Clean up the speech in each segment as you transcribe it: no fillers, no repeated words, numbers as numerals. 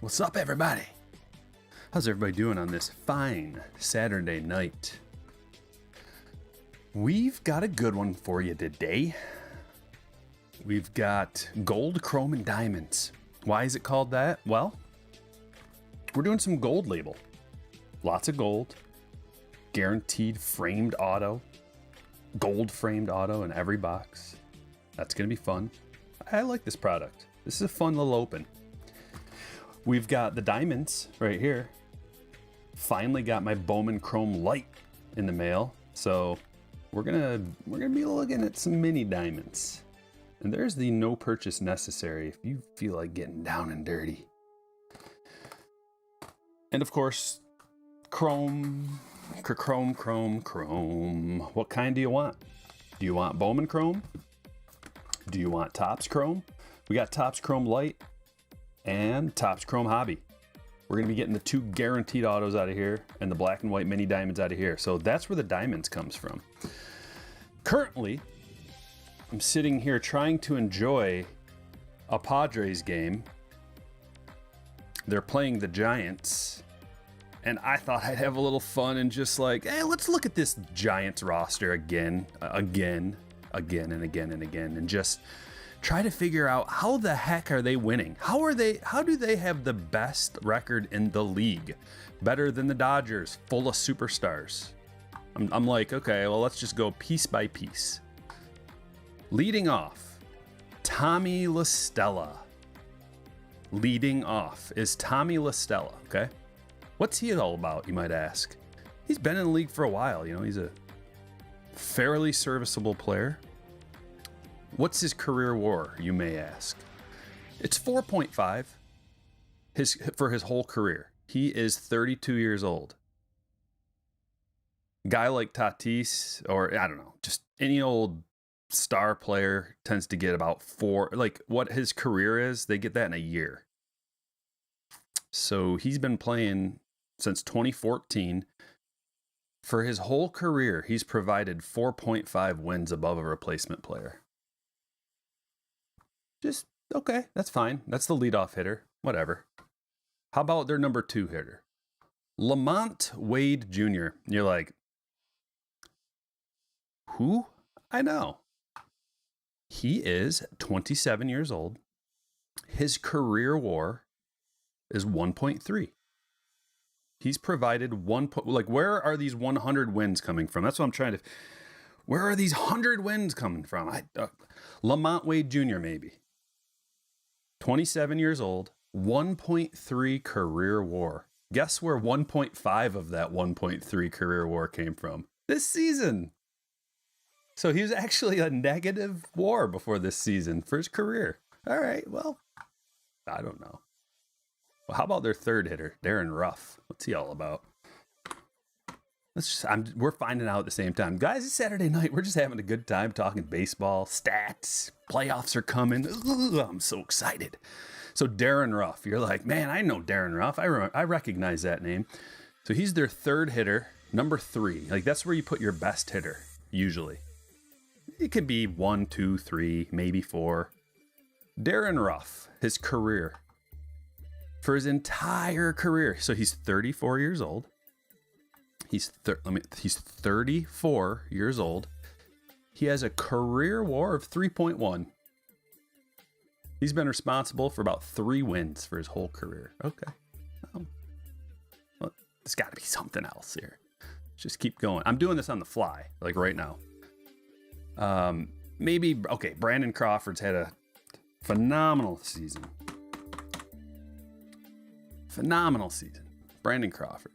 What's up, everybody? How's everybody doing on this fine Saturday night? We've got a good one for you today. We've got gold, chrome, and diamonds. Why is it called that? Well, we're doing some gold label. Lots of gold. Guaranteed framed auto. Gold framed auto in every box. That's going to be fun. I like this product. This is a fun little open. We've got the diamonds right here. Finally got my Bowman Chrome Light in the mail. So we're gonna be looking at some mini diamonds. And there's the no purchase necessary if you feel like getting down and dirty. And of course, chrome. What kind do you want? Do you want Bowman Chrome? Do you want Topps Chrome? We got Topps Chrome Light and Topps Chrome Hobby. We're gonna be getting the two guaranteed autos out of here and the black and white mini diamonds out of here. So that's where the diamonds comes from. Currently, I'm sitting here trying to enjoy a Padres game. They're playing the Giants. And I thought I'd have a little fun and just like, hey, let's look at this Giants roster again, and just try to figure out how the heck are they winning? How do they have the best record in the league? Better than the Dodgers, full of superstars. I'm like, okay, well, let's just go piece by piece. Leading off, Tommy La Stella. Leading off is Tommy La Stella, okay? What's he all about, you might ask? He's been in the league for a while, he's a fairly serviceable player. What's his career WAR, you may ask? It's 4.5 for his whole career. He is 32 years old. Guy like Tatis, or I don't know, just any old star player tends to get about 4, like what his career is, they get that in a year. So he's been playing since 2014. For his whole career, he's provided 4.5 wins above a replacement player. Just, okay, that's fine. That's the leadoff hitter. Whatever. How about their number 2 hitter? Lamont Wade Jr. You're like, who? I know. He is 27 years old. His career WAR is 1.3. He's provided where are these 100 wins coming from? That's what I'm trying to, where are these 100 wins coming from? Lamont Wade Jr. maybe. 27 years old, 1.3 career WAR. Guess where 1.5 of that 1.3 career WAR came from? This season. So he was actually a negative WAR before this season for his career. All right, well, I don't know. Well, how about their third hitter, Darren Ruff? What's he all about? We're finding out at the same time. Guys, it's Saturday night. We're just having a good time talking baseball, stats, playoffs are coming. Ugh, I'm so excited. So Darren Ruff, you're like, man, I know Darren Ruff. I recognize that name. So he's their third hitter, number 3. Like that's where you put your best hitter, usually. It could be 1, 2, 3, maybe 4. Darren Ruff, his career. For his entire career. So he's 34 years old. He's 34 years old. He has a career WAR of 3.1. He's been responsible for about 3 wins for his whole career. Okay. Well, there's got to be something else here. Just keep going. I'm doing this on the fly, like right now. Brandon Crawford's had a phenomenal season. Brandon Crawford.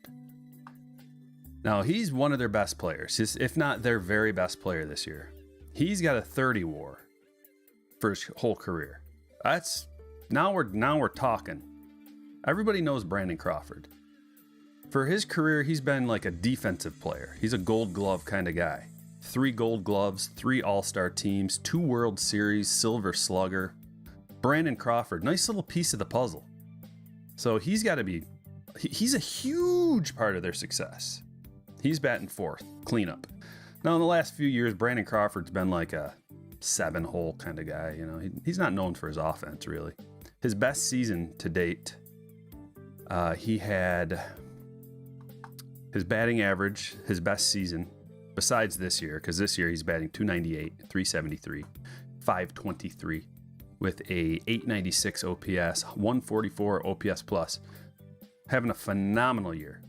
Now, he's one of their best players, if not their very best player this year. He's got a 30 WAR for his whole career. Now we're talking. Everybody knows Brandon Crawford. For his career, he's been like a defensive player. He's a gold glove kind of guy. 3 gold gloves, 3 all-star teams, 2 World Series, Silver Slugger. Brandon Crawford, nice little piece of the puzzle. So he's a huge part of their success. He's batting 4th, cleanup. Now, in the last few years, Brandon Crawford's been like a 7-hole kind of guy. He's not known for his offense, really. His best season to date He had his batting average, his best season, besides this year, because this year he's batting 298, 373, 523, with a 896 OPS, 144 OPS plus, having a phenomenal year.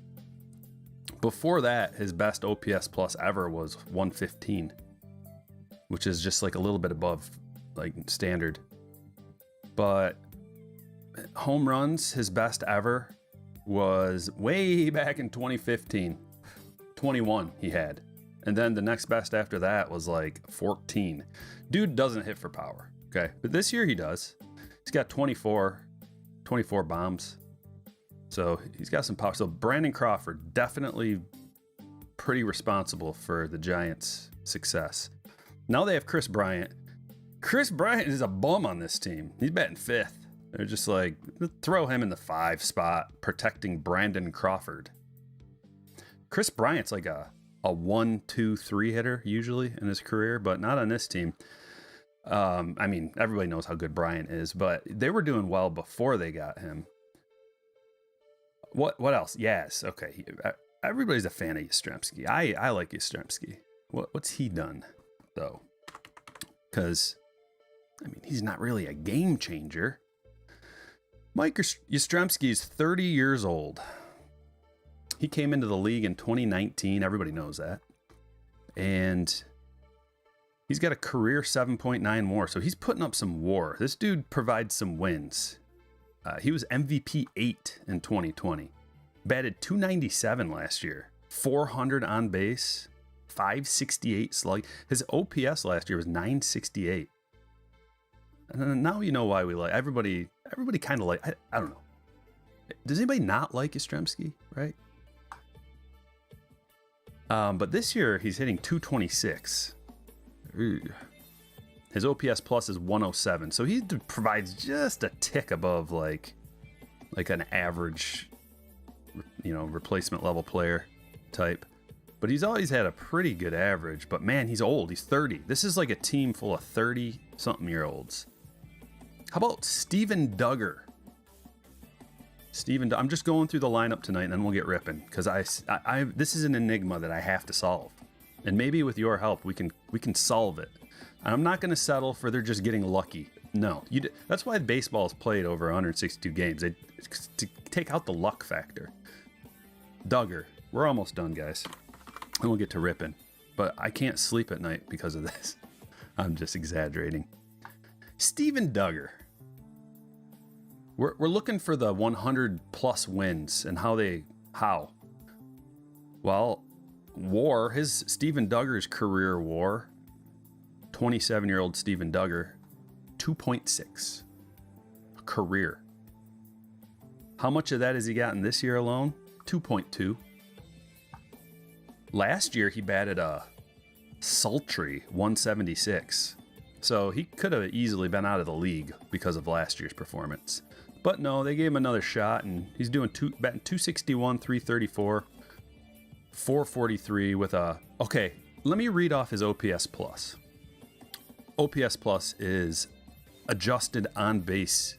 Before that, his best OPS plus ever was 115, which is just like a little bit above like standard. But home runs, his best ever was way back in 2015. 21 he had. And then the next best after that was like 14. Dude doesn't hit for power, okay? But this year he does. He's got 24 bombs. So he's got some power. So Brandon Crawford, definitely pretty responsible for the Giants' success. Now they have Chris Bryant. Chris Bryant is a bum on this team. He's batting 5th. They're just like, throw him in the 5 spot, protecting Brandon Crawford. Chris Bryant's like a 1, 2, 3 hitter usually in his career, but not on this team. I mean, everybody knows how good Bryant is, but they were doing well before they got him. What else? Yes, okay. Everybody's a fan of Yastrzemski. I like Yastrzemski. What's he done, though? Because, I mean, he's not really a game changer. Mike Yastrzemski is 30 years old. He came into the league in 2019. Everybody knows that. And he's got a career 7.9 WAR. So he's putting up some WAR. This dude provides some wins. He was MVP 8 in 2020. Batted 297 last year. 400 on base. 568 slug. His OPS last year was 968. And now you know why we like everybody kind of like, I don't know. Does anybody not like Yastrzemski, right? But this year he's hitting 226. Ooh. His OPS plus is 107. So he provides just a tick above like an average, replacement level player type. But he's always had a pretty good average. But man, he's old. He's 30. This is like a team full of 30-something-year-olds. How about Steven Duggar? I'm just going through the lineup tonight, and then we'll get ripping because this is an enigma that I have to solve, and maybe with your help we can solve it. And I'm not going to settle for they're just getting lucky. No, that's why baseball is played over 162 games. To take out the luck factor. Duggar, we're almost done, guys, and we'll get to ripping. But I can't sleep at night because of this. I'm just exaggerating. Steven Duggar. We're looking for the 100 plus wins and how. Well, WAR, Steven Duggar's career WAR, 27-year-old Steven Duggar, 2.6. A career. How much of that has he gotten this year alone? 2.2. Last year he batted a sultry 176. So he could have easily been out of the league because of last year's performance. But no, they gave him another shot, and he's batting 261, 334, 443 with a... Okay, let me read off his OPS plus. OPS plus is adjusted on base.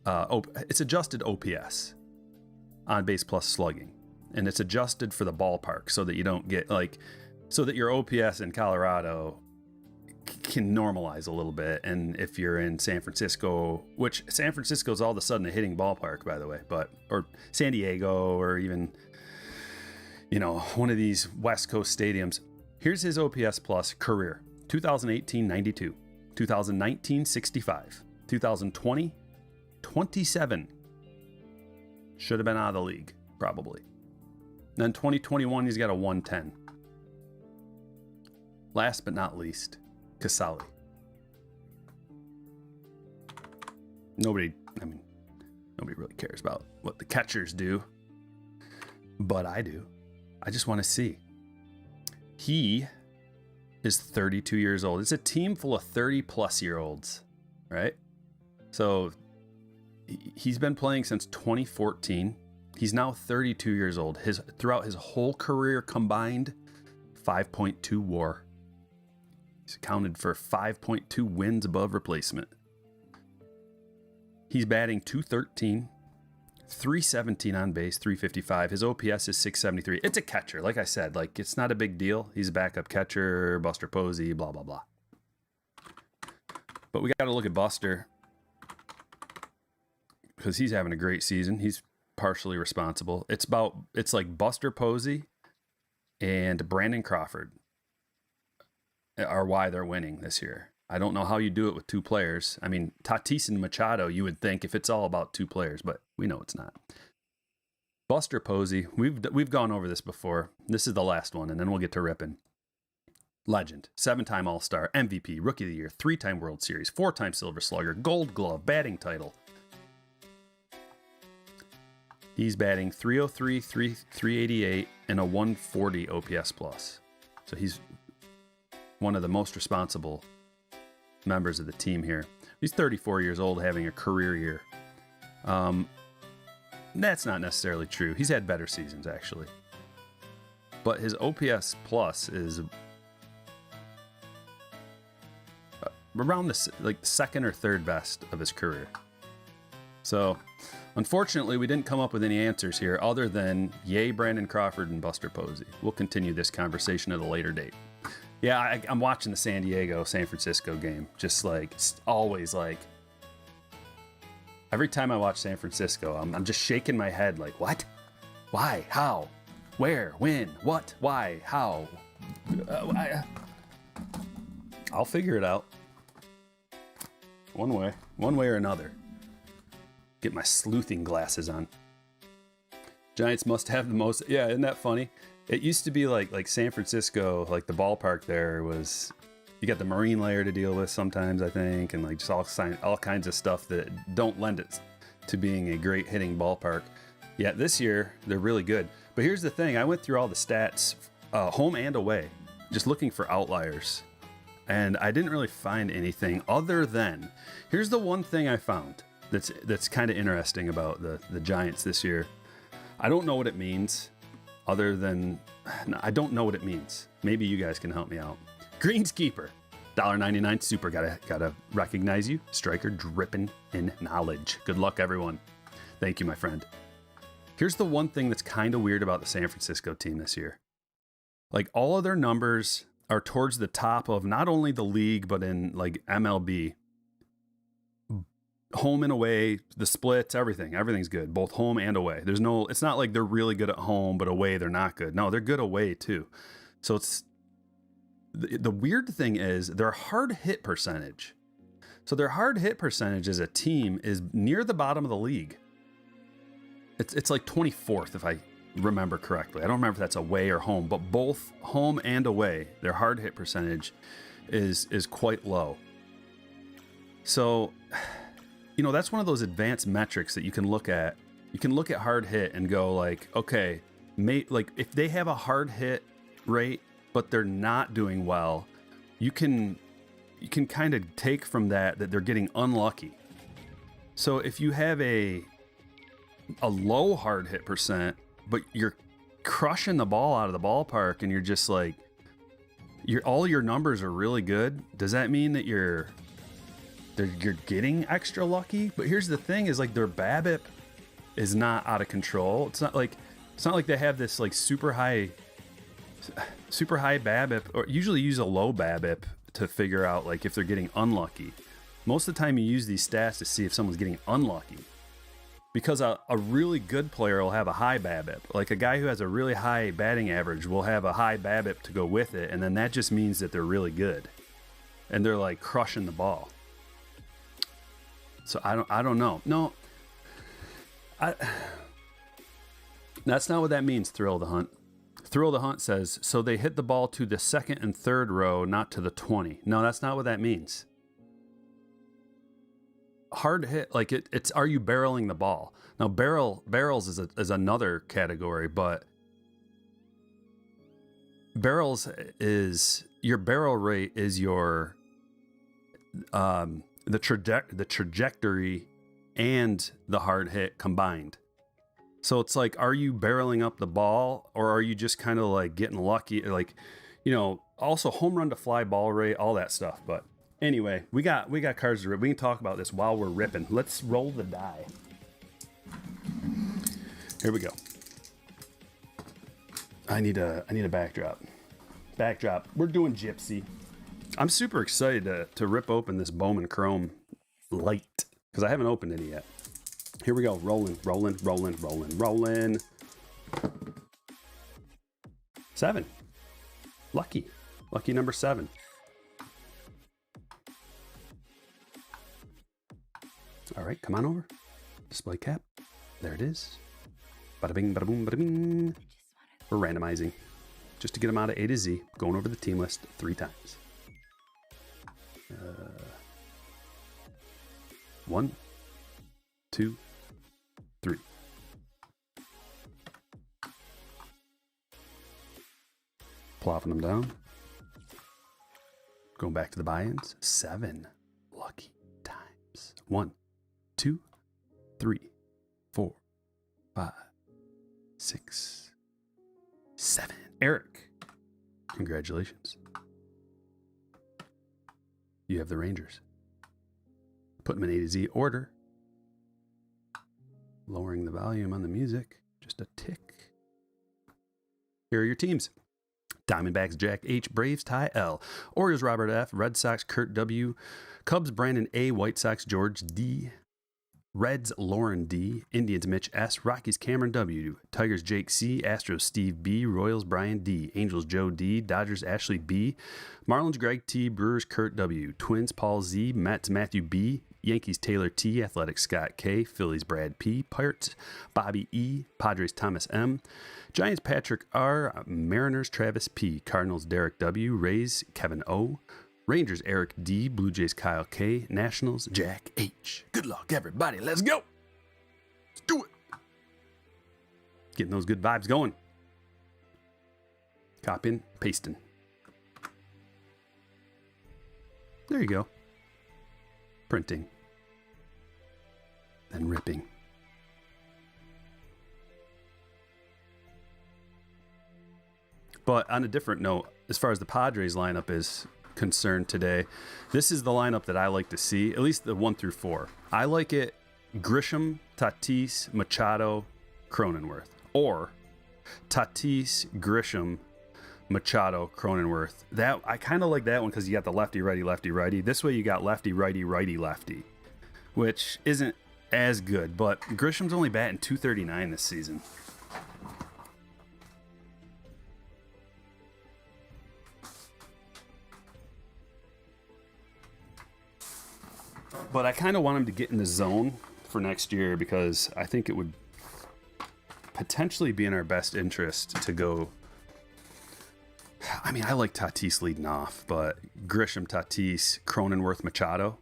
It's adjusted OPS, on base plus slugging, and it's adjusted for the ballpark so that you don't get so that your OPS in Colorado can normalize a little bit. And if you're in San Francisco, which San Francisco is all of a sudden a hitting ballpark, by the way, or San Diego, or even, one of these West Coast stadiums. Here's his OPS plus career: 2018, 92, 2019, 65, 2020, 27. Should have been out of the league, probably. Then 2021, he's got a 110. Last but not least, Casali. Nobody really cares about what the catchers do, but I do. I just want to see. He is 32 years old. It's a team full of 30-plus-year-olds, right? So he's been playing since 2014. He's now 32 years old. Throughout his whole career combined, 5.2 WAR. He's accounted for 5.2 wins above replacement. He's batting 213, 317 on base, 355. His OPS is 673. It's a catcher. Like I said, like it's not a big deal. He's a backup catcher, Buster Posey, blah, blah, blah. But we got to look at Buster because he's having a great season. He's partially responsible. It's like Buster Posey and Brandon Crawford are why they're winning this year. I don't know how you do it with two players. I mean, Tatis and Machado, you would think if it's all about two players, but we know it's not. Buster Posey, we've gone over this before. This is the last one, and then we'll get to ripping. Legend, 7-time All-Star, MVP, Rookie of the Year, 3-time World Series, 4-time Silver Slugger, Gold Glove, batting title. He's batting 303, 388, and a 140 OPS plus. So he's one of the most responsible members of the team here. He's 34 years old, having a career year. That's not necessarily true. He's had better seasons, actually. But his OPS plus is around the second or third best of his career. So, unfortunately, we didn't come up with any answers here other than yay Brandon Crawford and Buster Posey. We'll continue this conversation at a later date. Yeah, I'm watching the San Francisco game. Just like, always like, every time I watch San Francisco, I'm just shaking my head like, what? Why? How? Where? When? What? Why? How? I'll figure it out. One way or another. Get my sleuthing glasses on. Giants must have the most. Yeah, isn't that funny? It used to be like San Francisco, like the ballpark there was, you got the marine layer to deal with sometimes, I think, and like just all kinds of stuff that don't lend it to being a great hitting ballpark. Yeah, this year they're really good. But here's the thing, I went through all the stats, home and away, just looking for outliers. And I didn't really find anything other than, here's the one thing I found that's kind of interesting about the Giants this year. I don't know what it means. Other than, I don't know what it means. Maybe you guys can help me out. Greenskeeper, $1.99 super. Gotta recognize you. Striker dripping in knowledge. Good luck, everyone. Thank you, my friend. Here's the one thing that's kind of weird about the San Francisco team this year. Like all of their numbers are towards the top of not only the league, but in like MLB. Home and away, the splits, everything's good, both home and away. It's not like they're really good at home, but away they're not good. No, they're good away too. So it's the weird thing is their hard hit percentage. So their hard hit percentage as a team is near the bottom of the league. It's like 24th if I remember correctly. I don't remember if that's away or home, but both home and away, their hard hit percentage is quite low. So, you know, that's one of those advanced metrics that you can look at. You can look at hard hit and go like, okay, like if they have a hard hit rate, but they're not doing well, you can kind of take from that they're getting unlucky. So if you have a low hard hit percent, but you're crushing the ball out of the ballpark and you're just like, all your numbers are really good, does that mean that you're getting extra lucky? But here's the thing is like their BABIP is not out of control. It's not like they have this like super high BABIP, or usually use a low BABIP to figure out like if they're getting unlucky. Most of the time you use these stats to see if someone's getting unlucky, because a really good player will have a high BABIP. Like a guy who has a really high batting average will have a high BABIP to go with it, and then that just means that they're really good and they're like crushing the ball. So I don't know. No, that's not what that means. Thrill the Hunt. Thrill the Hunt says, so they hit the ball to the second and third row, not to the 20. No, that's not what that means. Hard hit, like it's are you barreling the ball? Now barrels is another category, but barrels is your barrel rate is your the trajectory and the hard hit combined. So it's like, are you barreling up the ball, or are you just kind of like getting lucky? Like, you know, also home run to fly ball rate, all that stuff. But anyway, we got cards to rip. We can talk about this while we're ripping. Let's roll the die. Here we go. I need a backdrop. We're doing Gypsy. I'm super excited to rip open this Bowman Chrome Light because I haven't opened it yet. Here we go. Rolling. 7. Lucky number 7. All right, come on over. Display cap. There it is. Bada bing, bada boom, bada bing. We're randomizing just to get them out of A to Z, going over the team list 3 times. 1, 2, 3. Plopping them down. Going back to the buy-ins. 7 lucky times. 1, 2, 3, 4, 5, 6, 7. Eric, congratulations. You have the Rangers. Put them in A to Z order. Lowering the volume on the music. Just a tick. Here are your teams. Diamondbacks, Jack H. Braves, Ty L. Orioles, Robert F. Red Sox, Kurt W. Cubs, Brandon A. White Sox, George D. Reds, Lauren D. Indians, Mitch S. Rockies, Cameron W. Tigers, Jake C. Astros, Steve B. Royals, Brian D. Angels, Joe D. Dodgers, Ashley B. Marlins, Greg T. Brewers, Kurt W. Twins, Paul Z. Mets, Matthew B. Yankees, Taylor T. Athletics, Scott K. Phillies, Brad P. Pirates, Bobby E. Padres, Thomas M. Giants, Patrick R. Mariners, Travis P. Cardinals, Derek W. Rays, Kevin O. Rangers, Eric D. Blue Jays, Kyle K. Nationals, Jack H. Good luck, everybody. Let's go. Let's do it. Getting those good vibes going. Copying, pasting. There you go. Printing. Then ripping. But on a different note, as far as the Padres lineup is concerned today, this is the lineup that I like to see, at least the 1 through 4. I like it Grisham, Tatis, Machado, Cronenworth, or Tatis, Grisham, Machado, Cronenworth. That I kind of like that one because you got the lefty, righty. This way you got lefty, righty, lefty, which isn't as good, but Grisham's only batting .239 this season. But I kind of want him to get in the zone for next year because I think it would potentially be in our best interest to go. I mean, I like Tatis leading off, but Grisham, Tatis, Cronenworth, Machado.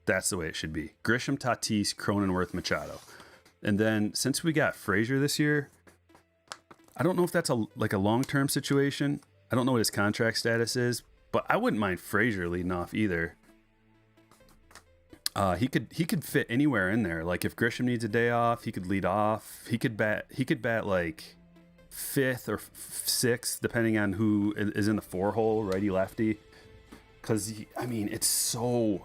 That's the way it should be. Grisham, Tatis, Cronenworth, Machado. And then since we got Frazier this year, I don't know if that's a long-term situation. I don't know what his contract status is, but I wouldn't mind Frazier leading off either. He could fit anywhere in there. Like if Grisham needs a day off, he could lead off. He could bat like 5th or 6th, depending on who is in the 4 hole, righty lefty. Because I mean, it's an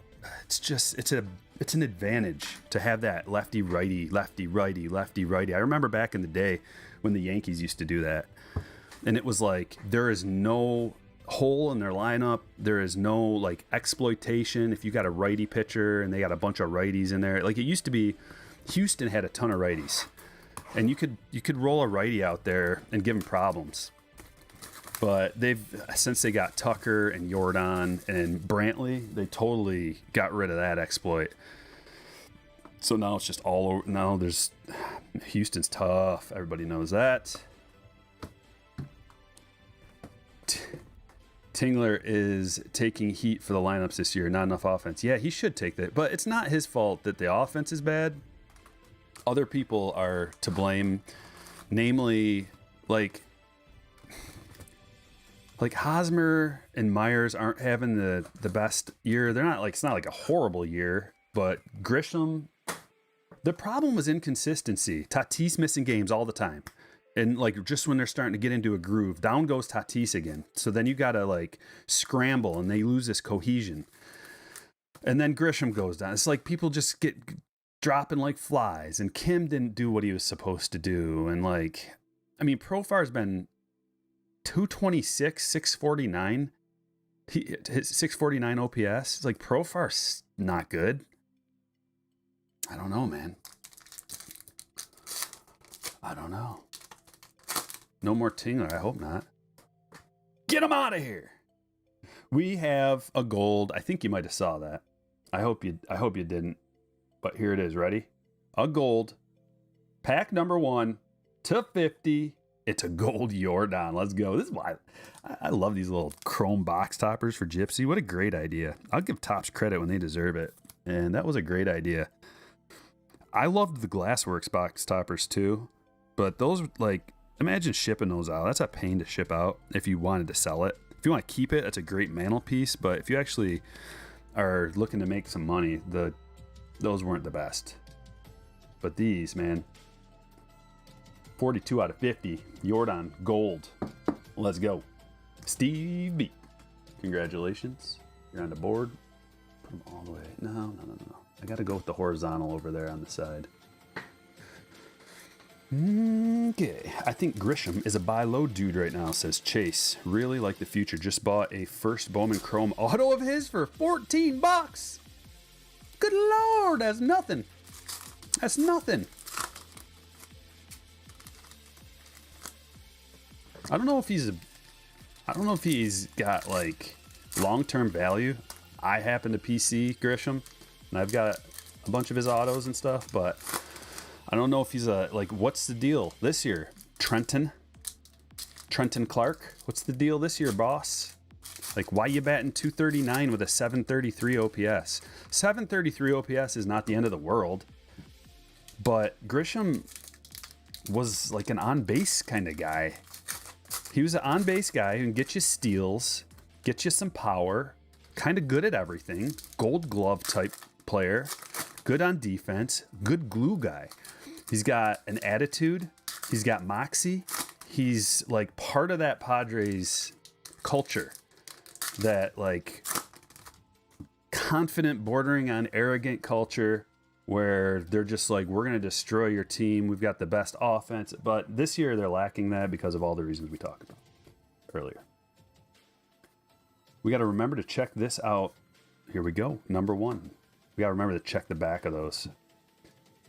advantage to have that lefty righty. I remember back in the day when the Yankees used to do that, and it was like there is no hole in their lineup. There is no like exploitation. If you got a righty pitcher and they got a bunch of righties in there, like it used to be, Houston had a ton of righties, and you could roll a righty out there and give them problems. But since they got Tucker and Jordan and Brantley, they totally got rid of that exploit. So now it's just all over. Now Houston's tough. Everybody knows that. Tingler is taking heat for the lineups this year. Not enough offense. Yeah, he should take that. But it's not his fault that the offense is bad. Other people are to blame. Namely, like Hosmer and Myers aren't having the best year. They're not like, it's not like a horrible year. But Grisham, the problem was inconsistency. Tatis missing games all the time. And like just when they're starting to get into a groove, down goes Tatis again. So then you got to like scramble and they lose this cohesion. And then Grisham goes down. It's like people just get dropping like flies, and Kim didn't do what he was supposed to do. And like, I mean, Profar's been 226, 649. He hit 649 OPS. It's like Profar's not good. I don't know, man. I don't know. No more Tingler. I hope not. Get him out of here. We have a gold. I think you might have saw that. I hope you didn't. But here it is. Ready? A gold. Pack number 1 to 50. It's a gold Jordan. Let's go. This is why I love these little chrome box toppers for Gypsy. What a great idea. I'll give Topps credit when they deserve it. And that was a great idea. I loved the Glassworks box toppers too. But those, like, imagine shipping those out. That's a pain to ship out if you wanted to sell it. If you want to keep it, that's a great mantelpiece. But if you actually are looking to make some money, those weren't the best. But these, man, 42 out of 50. Jordan gold. Let's go. Steve B. Congratulations. You're on the board. Put them all the way. No. I got to go with the horizontal over there on the side. Okay. I think Grisham is a buy low dude right now, says Chase. Really like the future. Just bought a first Bowman Chrome auto of his for $14. Good Lord. That's nothing. That's nothing. I don't know if he's got like long-term value. I happen to PC Grisham, and I've got a bunch of his autos and stuff, but I don't know if he's what's the deal this year? Trenton Clark, what's the deal this year, boss? Like, why you batting 239 with a 733 OPS? 733 OPS is not the end of the world, but Grisham was like an on-base kind of guy. He was an on-base guy who can get you steals, get you some power, kind of good at everything, gold glove type player, good on defense, good glue guy. He's got an attitude. He's got moxie. He's like part of that Padres culture, that like confident bordering on arrogant culture where they're just like, we're going to destroy your team. We've got the best offense. But this year they're lacking that because of all the reasons we talked about earlier. We got to remember to check this out. Here we go. Number 1. We got to remember to check the back of those.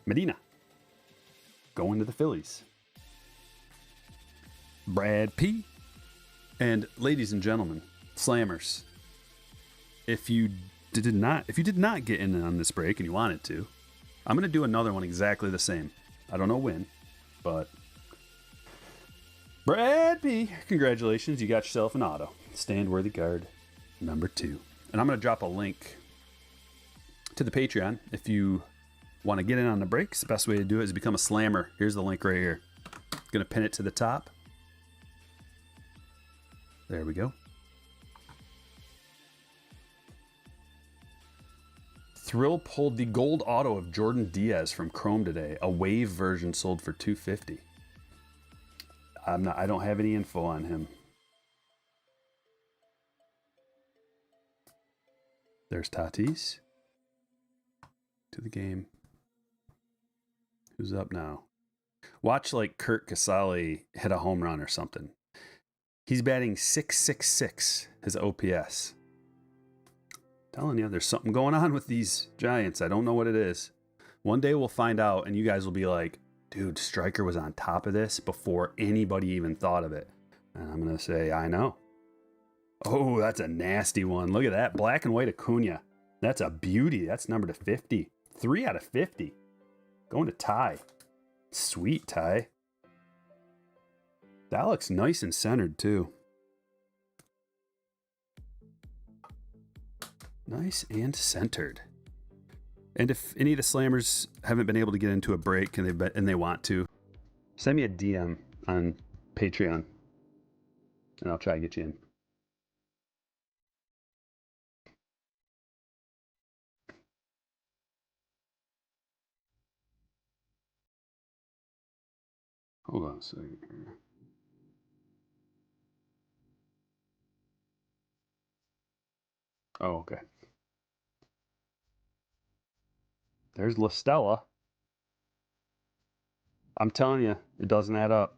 Medina going to the Phillies. Brad P. And ladies and gentlemen, Slammers, if you did not get in on this break and you wanted to, I'm going to do another one exactly the same. I don't know when, but Brad P., congratulations. You got yourself an auto. Stand-worthy card number 2. And I'm going to drop a link to the Patreon. If you want to get in on the breaks, the best way to do it is become a slammer. Here's the link right here. Going to pin it to the top. There we go. Thrill pulled the gold auto of Jordan Diaz from Chrome today. A wave version sold for $250. I don't have any info on him. There's Tatis. To the game. Who's up now? Watch like Kurt Casale hit a home run or something. He's batting .666, his OPS. Telling you, there's something going on with these Giants. I don't know what it is. One day we'll find out, and you guys will be like, dude, Stryker was on top of this before anybody even thought of it. And I'm going to say, I know. Oh, that's a nasty one. Look at that. Black and white Acuna. That's a beauty. That's number to 50. 3 out of 50. Going to Ty. Sweet, Ty. That looks nice and centered, too. Nice and centered. And if any of the Slammers haven't been able to get into a break and they want to, send me a DM on Patreon, and I'll try to get you in. Hold on a second here. Oh, okay. There's La Stella. I'm telling you, it doesn't add up.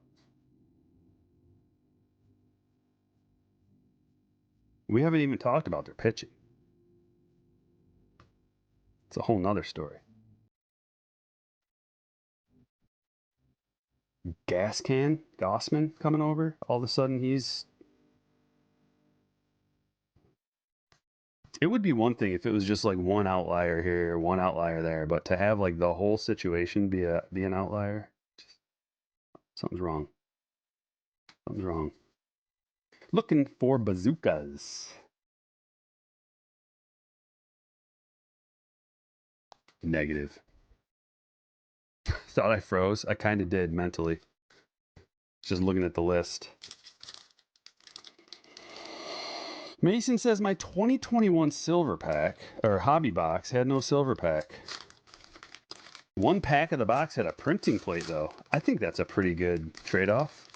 We haven't even talked about their pitching. It's a whole nother story. Gossman coming over. All of a sudden, it would be one thing if it was just like one outlier here, one outlier there, but to have like the whole situation be an outlier, something's wrong. Something's wrong. Looking for bazookas. Negative. Thought I froze. I kind of did mentally. Just looking at the list. Mason says my 2021 silver pack, or hobby box, had no silver pack. One pack of the box had a printing plate, though. I think that's a pretty good trade-off.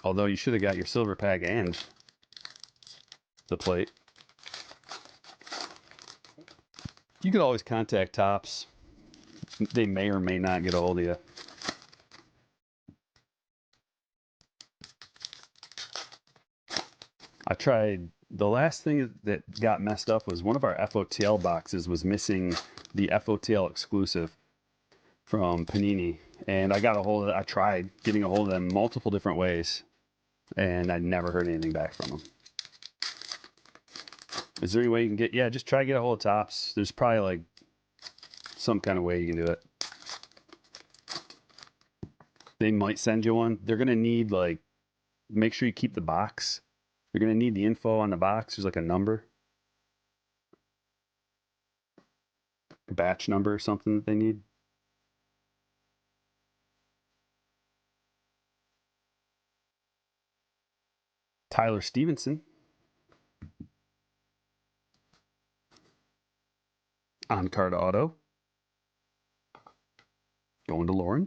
Although you should have got your silver pack and the plate. You could always contact Topps. They may or may not get a hold of you. I tried. The last thing that got messed up was one of our FOTL boxes was missing the FOTL exclusive from Panini. And I got a hold of it. I tried getting a hold of them multiple different ways. And I never heard anything back from them. Is there any way you can get... Yeah, just try to get a hold of Topps. There's probably like some kind of way you can do it. They might send you one. They're going to need like... Make sure you keep the box. You're going to need the info on the box. There's like a number. Batch number or something that they need. Tyler Stevenson. On card auto. Going to Lauren.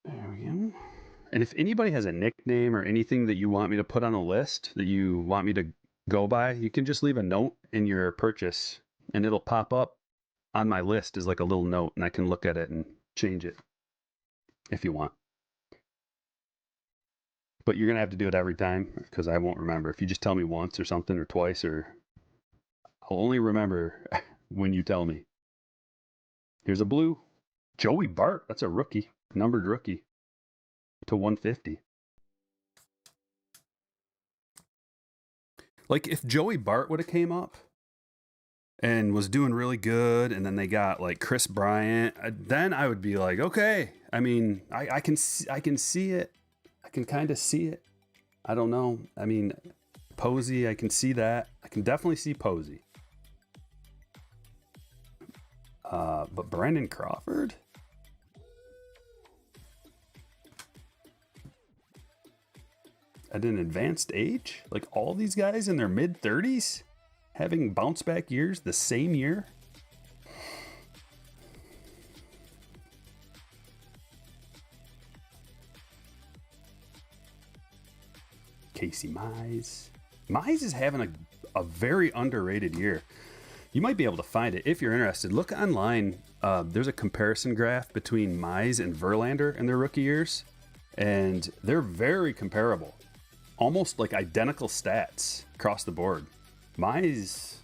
There we go. And if anybody has a nickname or anything that you want me to put on a list that you want me to go by, you can just leave a note in your purchase and it'll pop up on my list as like a little note and I can look at it and change it if you want. But you're going to have to do it every time because I won't remember. If you just tell me once or something or twice, or I'll only remember when you tell me. Here's a blue. Joey Bart. That's a rookie. Numbered rookie. To 150. Like if Joey Bart would have came up and was doing really good, and then they got like Chris Bryant, then I would be like, okay. I mean, I can see it. I can kind of see it. I don't know. I mean, Posey, I can see that. I can definitely see Posey. But Brandon Crawford? At an advanced age? Like all these guys in their mid-30s? Having bounce back years the same year? Casey Mize. Mize is having a very underrated year. You might be able to find it if you're interested. Look online. There's a comparison graph between Mize and Verlander in their rookie years, and they're very comparable. Almost like identical stats across the board. Mize...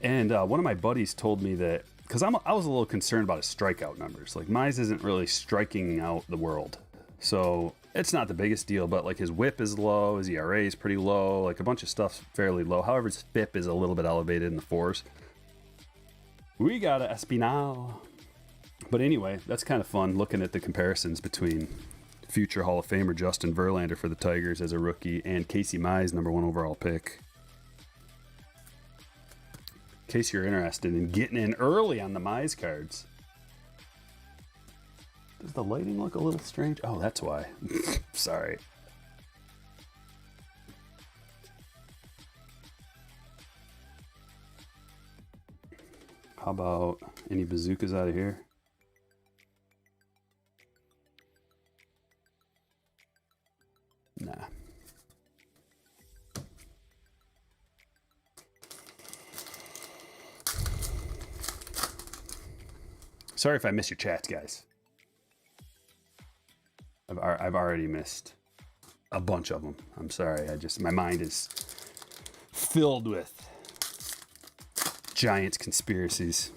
And one of my buddies told me that, because I was a little concerned about his strikeout numbers. Like, Mize isn't really striking out the world. So, it's not the biggest deal, but like his whip is low, his ERA is pretty low, like a bunch of stuff's fairly low. However, his FIP is a little bit elevated in the 4s. We got a Espinal. But anyway, that's kind of fun looking at the comparisons between future Hall of Famer Justin Verlander for the Tigers as a rookie and Casey Mize, #1 overall pick. In case you're interested in getting in early on the Mize cards. Does the lighting look a little strange? Oh, that's why. Sorry. How about any bazookas out of here? Sorry if I miss your chats, guys. I've already missed a bunch of them. I'm sorry. My mind is filled with Giants conspiracies.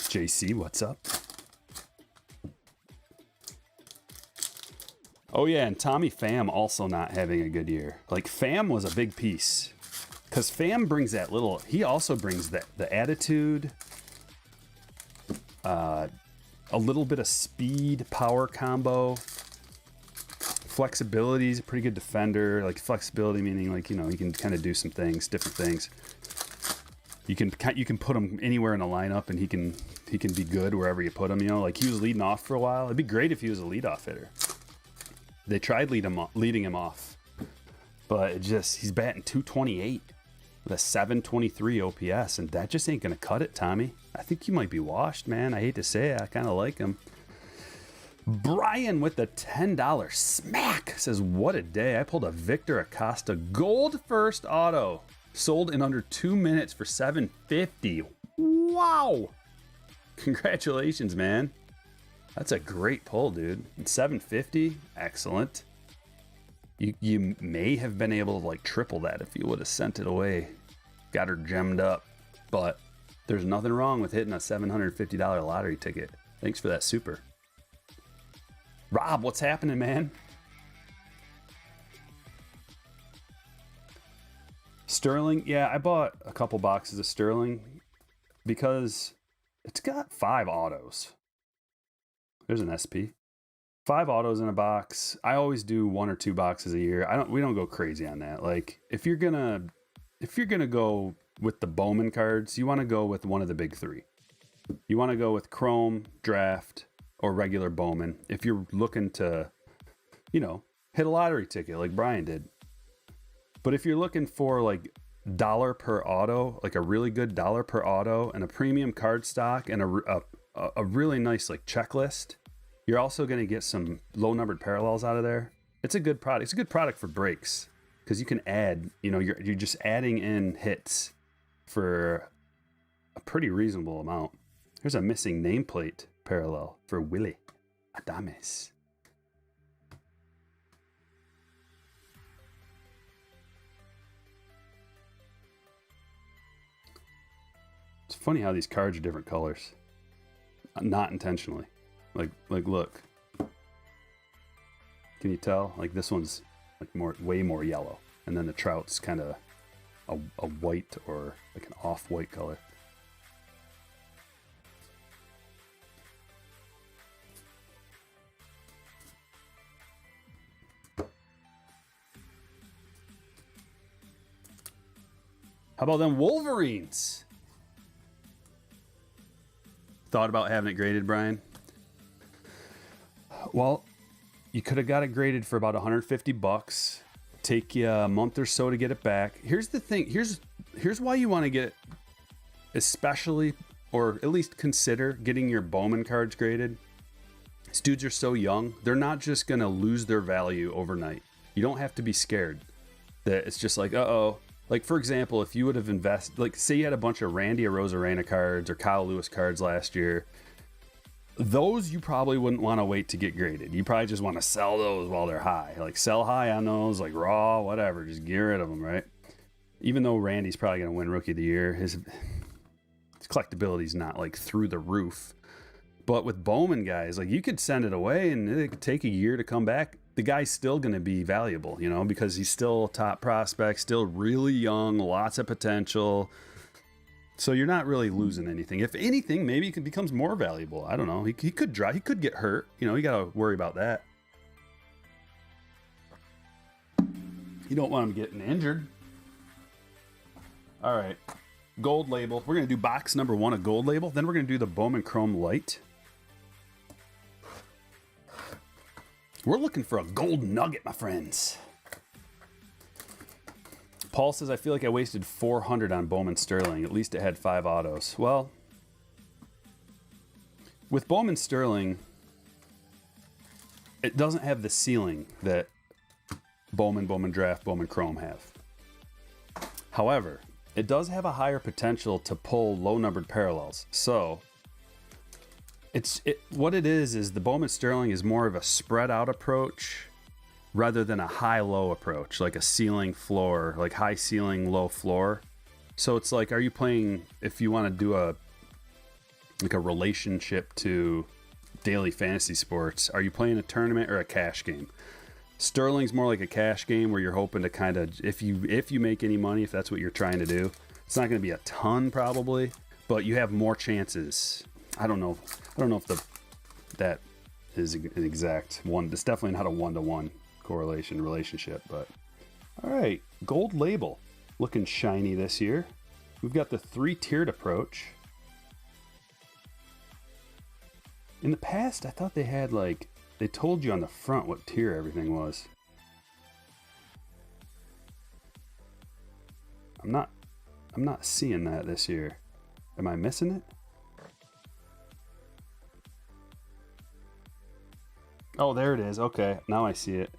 JC, what's up? Oh yeah, and Tommy Pham also not having a good year. Like Pham was a big piece. Because Pham brings that little, he also brings the attitude, a little bit of speed, power combo, flexibility. He's a pretty good defender. Like flexibility meaning like, you know, he can kind of do some things, different things. You can put him anywhere in the lineup and he can be good wherever you put him, you know. Like he was leading off for a while. It'd be great if he was a leadoff hitter. They tried leading him off, but he's batting 228 with a 723 OPS, and that just ain't gonna cut it, Tommy. I think you might be washed, man. I hate to say it. I kind of like him. Brian with the $10 smack says, "What a day! I pulled a Victor Acosta gold first auto, sold in under 2 minutes for $750. Wow! Congratulations, man." That's a great pull, dude. And $750, excellent. You may have been able to like triple that if you would have sent it away. Got her gemmed up. But there's nothing wrong with hitting a $750 lottery ticket. Thanks for that super. Rob, what's happening, man? Sterling, yeah, I bought a couple boxes of Sterling because it's got 5 autos. There's an SP. 5 autos in a box. I always do 1 or 2 boxes a year. We don't go crazy on that. Like if you're gonna go with the Bowman cards, you want to go with one of the big 3. You want to go with Chrome, Draft, or regular Bowman. If you're looking to, you know, hit a lottery ticket like Brian did. But if you're looking for like dollar per auto, like a really good dollar per auto and a premium card stock and a really nice like checklist, you're also going to get some low numbered parallels out of there. It's a good product. It's a good product for breaks because you can add, you know, you're just adding in hits for a pretty reasonable amount. There's a missing nameplate parallel for Willie Adames. It's funny how these cards are different colors. Not intentionally. Like look. Can you tell? Like this one's like way more yellow. And then the Trout's kind of a white or like an off-white color. How about them Wolverines? Thought about having it graded, Brian? Well, you could have got it graded for about $150. Take you a month or so to get it back. Here's the thing. Here's why you want to get it, especially, or at least consider getting your Bowman cards graded. These dudes are so young. They're not just going to lose their value overnight. You don't have to be scared that it's just like, uh-oh. Like, for example, if you would have invested, like, say you had a bunch of Randy Arozarena cards or Kyle Lewis cards last year, those you probably wouldn't want to wait to get graded. You probably just want to sell those while they're high. Like, sell high on those, like, raw, whatever. Just get rid of them, right? Even though Randy's probably going to win Rookie of the Year, his collectability's not, like, through the roof. But with Bowman guys, like, you could send it away and it could take a year to come back. The guy's still going to be valuable, you know, because he's still a top prospect, still really young, lots of potential. So you're not really losing anything. If anything, maybe he becomes more valuable. I don't know. He could drive. He could get hurt. You know, you got to worry about that. You don't want him getting injured. All right. Gold label. We're going to do box number 1 of gold label. Then we're going to do the Bowman Chrome Light. We're looking for a gold nugget, my friends. Paul says, I feel like I wasted $400 on Bowman Sterling. At least it had 5 autos. Well, with Bowman Sterling, it doesn't have the ceiling that Bowman Draft, Bowman Chrome have. However, it does have a higher potential to pull low numbered parallels. So what it is the Bowman Sterling is more of a spread out approach rather than a high-low approach, like a ceiling floor, like high ceiling, low floor. So it's like, are you playing, if you want to do a relationship to daily fantasy sports, are you playing a tournament or a cash game? Sterling's more like a cash game where you're hoping to kind of, if you make any money, if that's what you're trying to do, it's not going to be a ton probably, but you have more chances. I don't know if that is an exact one. It's definitely not a one-to-one correlation relationship, but all right, gold label looking shiny this year. We've got the 3-tiered approach. In the past, I thought they had they told you on the front what tier everything was. I'm not seeing that this year. Am I missing it? Oh, there it is. Okay, now I see it.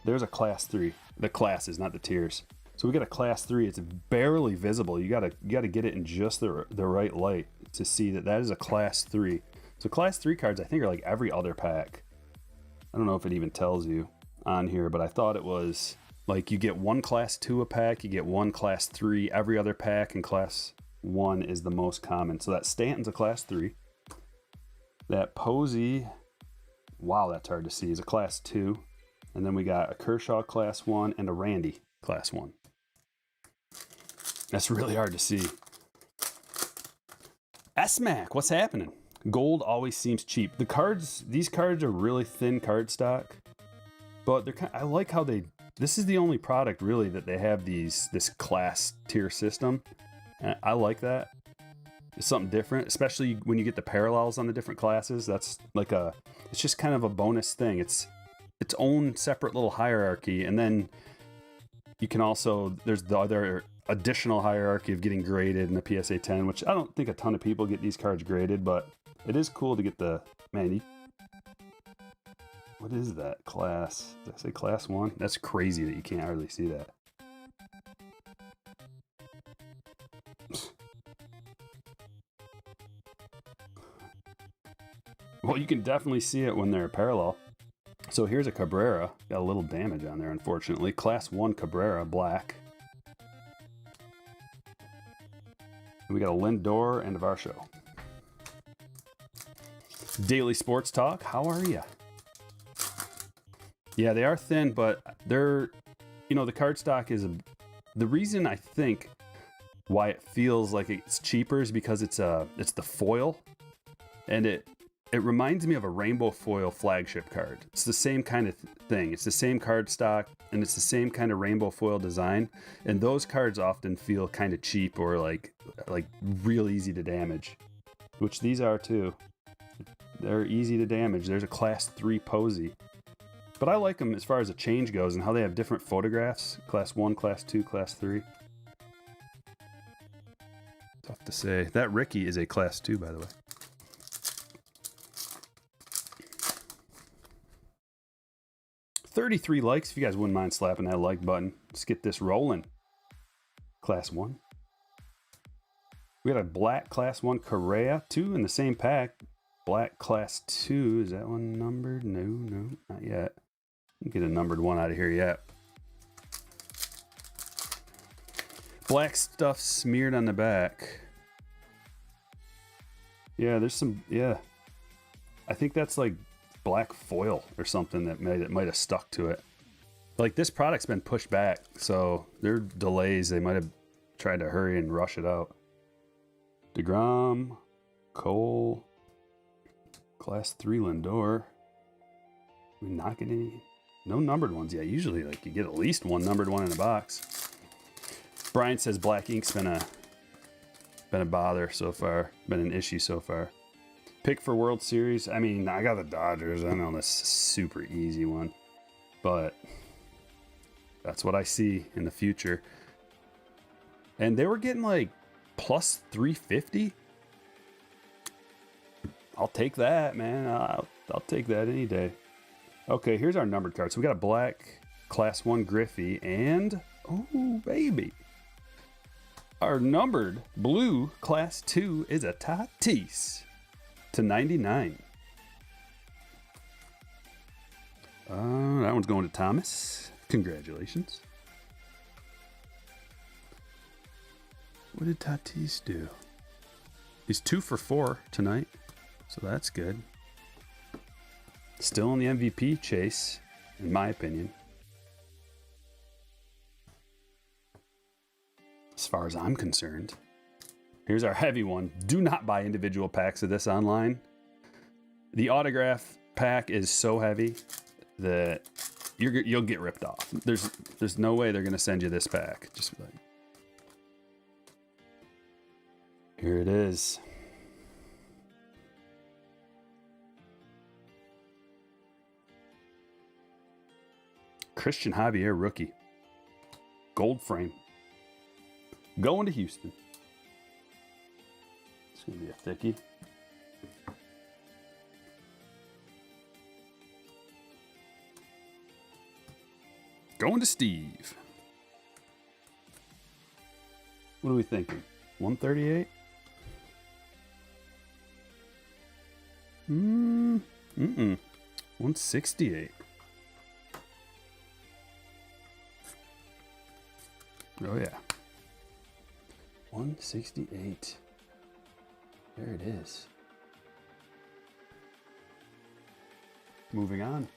There's a class 3. The classes, not the tiers. So we got a class 3. It's barely visible. You gotta get it in just the right light to see that is a class 3. So class 3 cards I think are like every other pack. I don't know if it even tells you on here, but I thought it was like you get one class 2 a pack, you get one class 3 every other pack, and class 1 is the most common. So that Stanton's a class 3. That Posey, wow, that's hard to see, is a class 2. And then we got a Kershaw class 1 and a Randy class 1. That's really hard to see. S-Mac, what's happening? Gold always seems cheap. These cards are really thin card stock, but I like how this is the only product really that they have this class tier system. And I like that. It's something different, especially when you get the parallels on the different classes. That's it's just kind of a bonus thing. It's its own separate little hierarchy, and then you can also, there's the other additional hierarchy of getting graded in the PSA 10, which I don't think a ton of people get these cards graded, but it is cool to get the, what is that class? Did I say class 1? That's crazy that you can't hardly see that. Well, you can definitely see it when they're parallel. So here's a Cabrera. Got a little damage on there, unfortunately. Class 1 Cabrera, black. We got a Lindor and a Varsho. Daily Sports Talk, how are you? Yeah, they are thin, but they're, the card stock is the reason I think why it feels like it's cheaper is because it's the foil, and it reminds me of a rainbow foil flagship card. It's the same kind of thing. It's the same card stock, and it's the same kind of rainbow foil design. And those cards often feel kind of cheap or like real easy to damage, which these are too. They're easy to damage. There's a class 3 Posey. But I like them as far as the change goes and how they have different photographs. Class 1, class 2, class 3. Tough to say. That Ricky is a class 2, by the way. $33 likes. If you guys wouldn't mind slapping that like button, let's get this rolling. Class 1. We got a black class 1 Correa, 2 in the same pack. Black class 2. Is that one numbered? No, not yet. Get a numbered one out of here yet. Black stuff smeared on the back. Yeah, there's some. Yeah, I think that's like black foil or something that might have stuck to it. Like, this product's been pushed back, so there are delays. They might have tried to hurry and rush it out. DeGrom, Cole, class 3 Lindor. We not get any, no numbered ones yet. Usually, like, you get at least one numbered one in a box. Brian says black ink's been a bother so far, been an issue so far. Pick for World Series. I mean, I got the Dodgers. I know this super easy one, but that's what I see in the future. And they were getting like plus 350. I'll take that, man. I'll take that any day. Okay, here's our numbered card. So we got a black class 1 Griffey and, oh baby, Our numbered blue class 2 is a Tatis /99. That one's going to Thomas. Congratulations. What did Tatis do? He's 2 for 4 tonight, so that's good. Still in the MVP chase, in my opinion. As far as I'm concerned. Here's our heavy one. Do not buy individual packs of this online. The autograph pack is so heavy that you'll get ripped off. There's no way they're gonna send you this pack. Just like, here it is. Christian Javier rookie. Gold frame. Going to Houston. It's going to be a thickie. Going to Steve. What are we thinking? 138? 168. Oh yeah. 168. There it is. Moving on.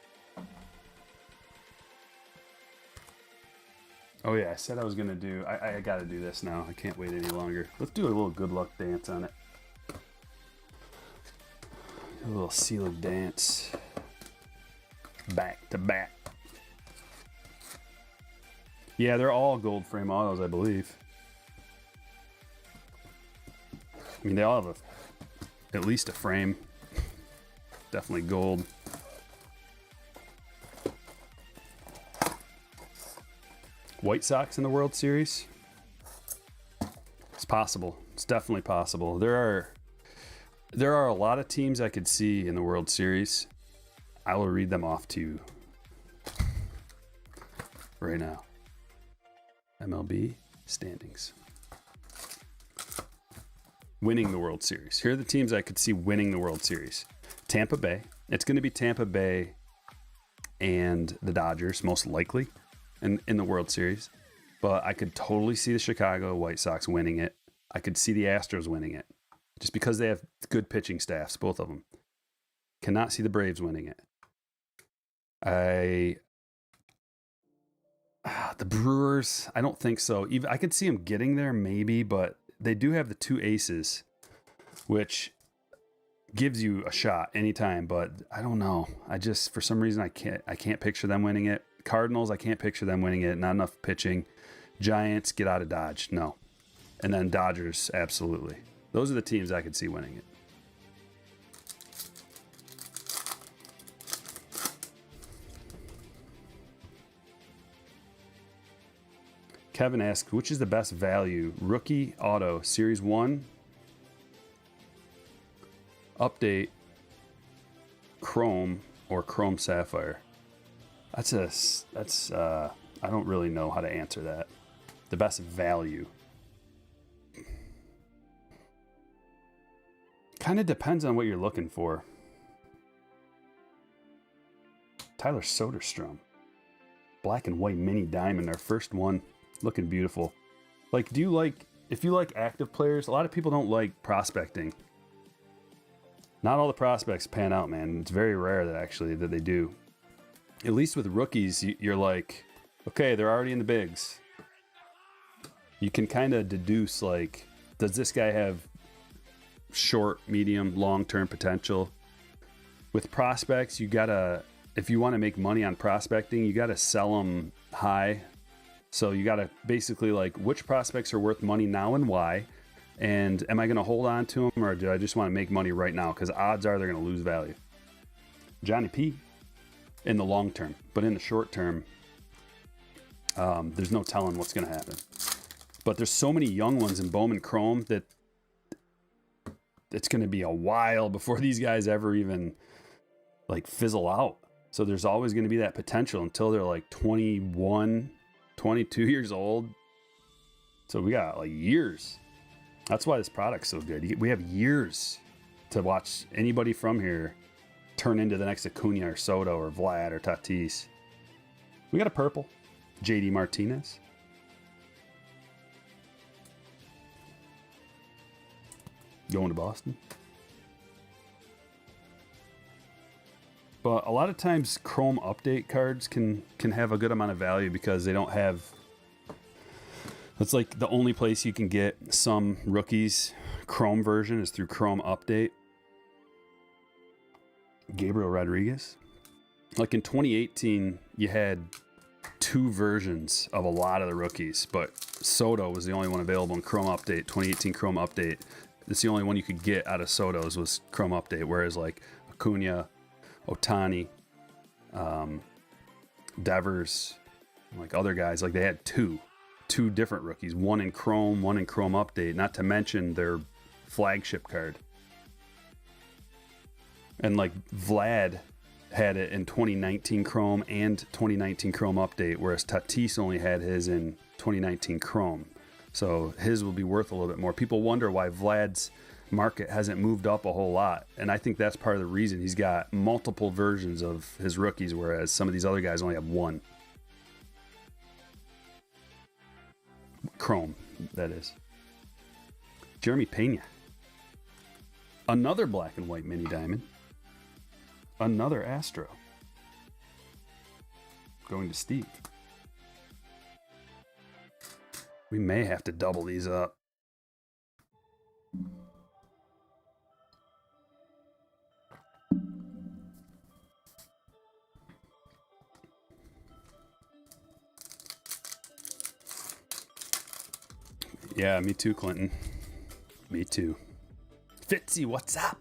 Oh yeah, I said I was gonna do, I gotta do this now. I can't wait any longer. Let's do a little good luck dance on it. A little sealed dance. Back to back. Yeah, they're all gold frame autos, I believe. I mean, they all have at least a frame. Definitely gold. White Sox in the World Series? It's possible. It's definitely possible. There are a lot of teams I could see in the World Series. I will read them off to you right now. MLB standings. Winning the World Series. Here are the teams I could see winning the World Series. Tampa Bay. It's going to be Tampa Bay and the Dodgers, most likely, in the World Series. But I could totally see the Chicago White Sox winning it. I could see the Astros winning it. Just because they have good pitching staffs, both of them. Cannot see the Braves winning it. The Brewers, I don't think so. I could see them getting there maybe, but they do have the two aces, which gives you a shot anytime, but I don't know. For some reason, I can't picture them winning it. Cardinals, I can't picture them winning it. Not enough pitching. Giants, get out of Dodge. No. And then Dodgers, absolutely. Those are the teams I could see winning it. Kevin asks, which is the best value? Rookie auto, Series 1, update, Chrome, or Chrome Sapphire? I don't really know how to answer that. The best value. Kind of depends on what you're looking for. Tyler Soderstrom. Black and white mini diamond, our first one. Looking beautiful. If you like active players, a lot of people don't like prospecting. Not all the prospects pan out, man. It's very rare that they do. At least with rookies, you're like, okay, they're already in the bigs. You can kind of deduce, does this guy have short, medium, long-term potential? With prospects, if you want to make money on prospecting, you gotta sell them high. So you gotta basically which prospects are worth money now and why, and am I gonna hold on to them or do I just want to make money right now? Because odds are they're gonna lose value. Johnny P. in the long term, but in the short term, there's no telling what's gonna happen. But there's so many young ones in Bowman Chrome that it's gonna be a while before these guys ever even fizzle out. So there's always gonna be that potential until they're 21. 22 years old. So we got like years. That's why this product's so good. We have years to watch anybody from here turn into the next Acuna or Soto or Vlad or Tatis. We got a purple. JD Martinez. Going to Boston. But a lot of times Chrome update cards can have a good amount of value because they don't have... It's like the only place you can get some rookies Chrome version is through Chrome Update. Gabriel Rodriguez. Like in 2018, you had 2 versions of a lot of the rookies, but Soto was the only one available in Chrome Update, 2018 Chrome Update. It's the only one you could get out of Soto's was Chrome Update, whereas like Acuna, Ohtani, Devers, like other guys, like they had two different rookies, one in Chrome, one in Chrome Update, not to mention their flagship card. And like Vlad had it in 2019 Chrome and 2019 Chrome Update, whereas Tatis only had his in 2019 Chrome. So his will be worth a little bit more. People wonder why Vlad's market hasn't moved up a whole lot. And I think that's part of the reason. He's got multiple versions of his rookies, whereas some of these other guys only have one. Chrome, that is. Jeremy Pena. Another black and white mini diamond. Another Astro. Going to Steve. We may have to double these up. Yeah, me too, Clinton. Me too. Fitzy, what's up?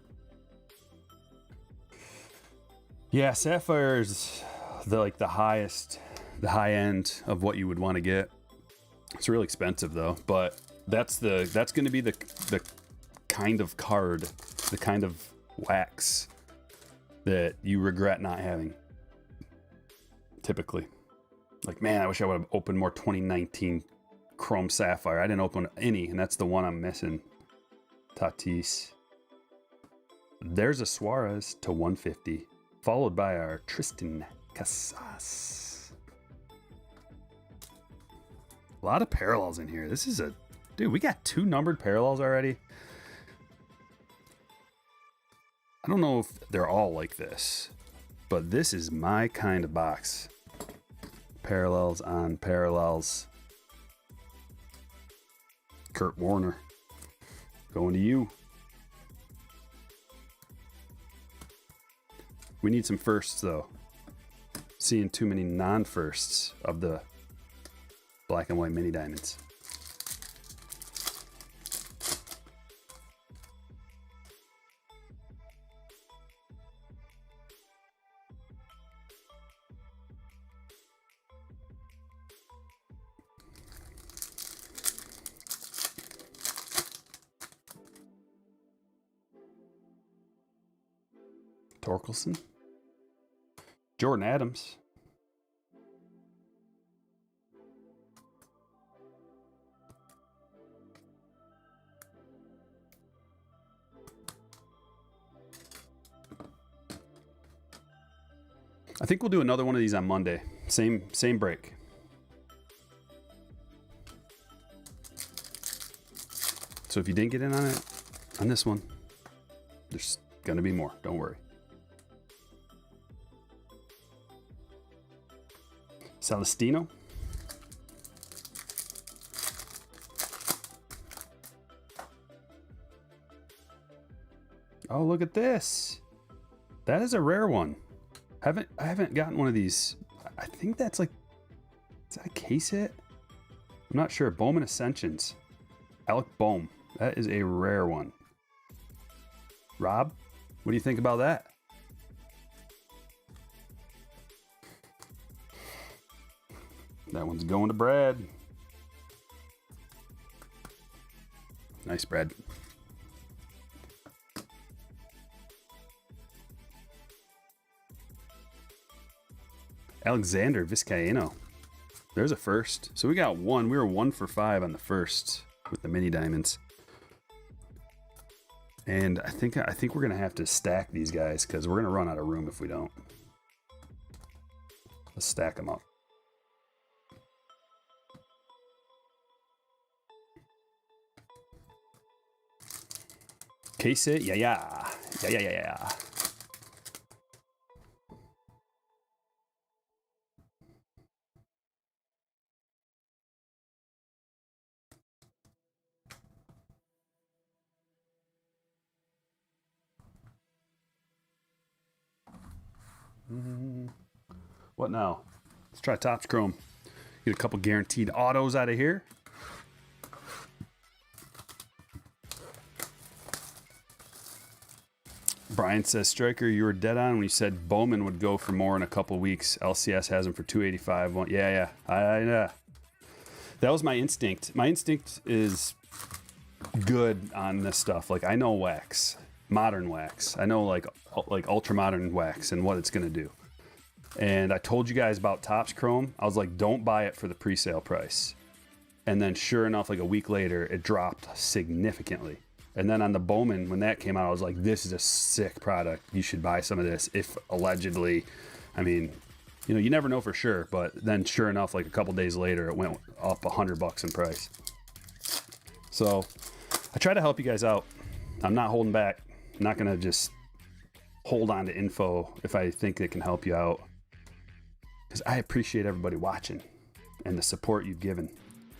Yeah, Sapphire's the highest, the high end of what you would want to get. It's really expensive though, but that's going to be the kind of card, the kind of wax that you regret not having. Typically, like, man, I wish I would have opened more 2019 Chrome Sapphire. I didn't open any, and that's the one I'm missing. Tatis. There's a Suarez to 150, followed by our Tristan Casas. A lot of parallels in here. This is dude, we got 2 numbered parallels already. I don't know if they're all like this, but this is my kind of box. Parallels on parallels. Kurt Warner, going to you. We need some firsts though. Seeing too many non-firsts of the black and white mini diamonds. Torkelson. Jordan Adams. I think we'll do another one of these on Monday. Same break. So if you didn't get in on it, on this one, there's gonna be more. Don't worry. Celestino. Oh, look at this. That is a rare one. I haven't gotten one of these. I think that's like, is that a case hit? I'm not sure. Bowman Ascensions. Alec Bohm. That is a rare one. Rob, what do you think about that? That one's going to Brad. Nice, Brad. Alexander Vizcaino. There's a first. So we got one. We were 1 for 5 on the first with the mini diamonds. And I think we're gonna have to stack these guys because we're gonna run out of room if we don't. Let's stack them up. Case it, yeah. What now? Let's try Topps Chrome. Get a couple guaranteed autos out of here. Brian says, Striker, you were dead on when you said Bowman would go for more in a couple weeks. LCS has him for 285. Yeah. That was my instinct. My instinct is good on this stuff. Like, I know wax, modern wax. I know like ultra modern wax and what it's gonna do. And I told you guys about Topps Chrome. I was like, don't buy it for the pre-sale price. And then sure enough, like a week later, it dropped significantly. And then on the Bowman, when that came out, I was like, this is a sick product. You should buy some of this if allegedly, I mean, you know, you never know for sure. But then sure enough, like a couple days later, it went up $100 in price. So I try to help you guys out. I'm not holding back. I'm not going to just hold on to info if I think it can help you out. Because I appreciate everybody watching and the support you've given.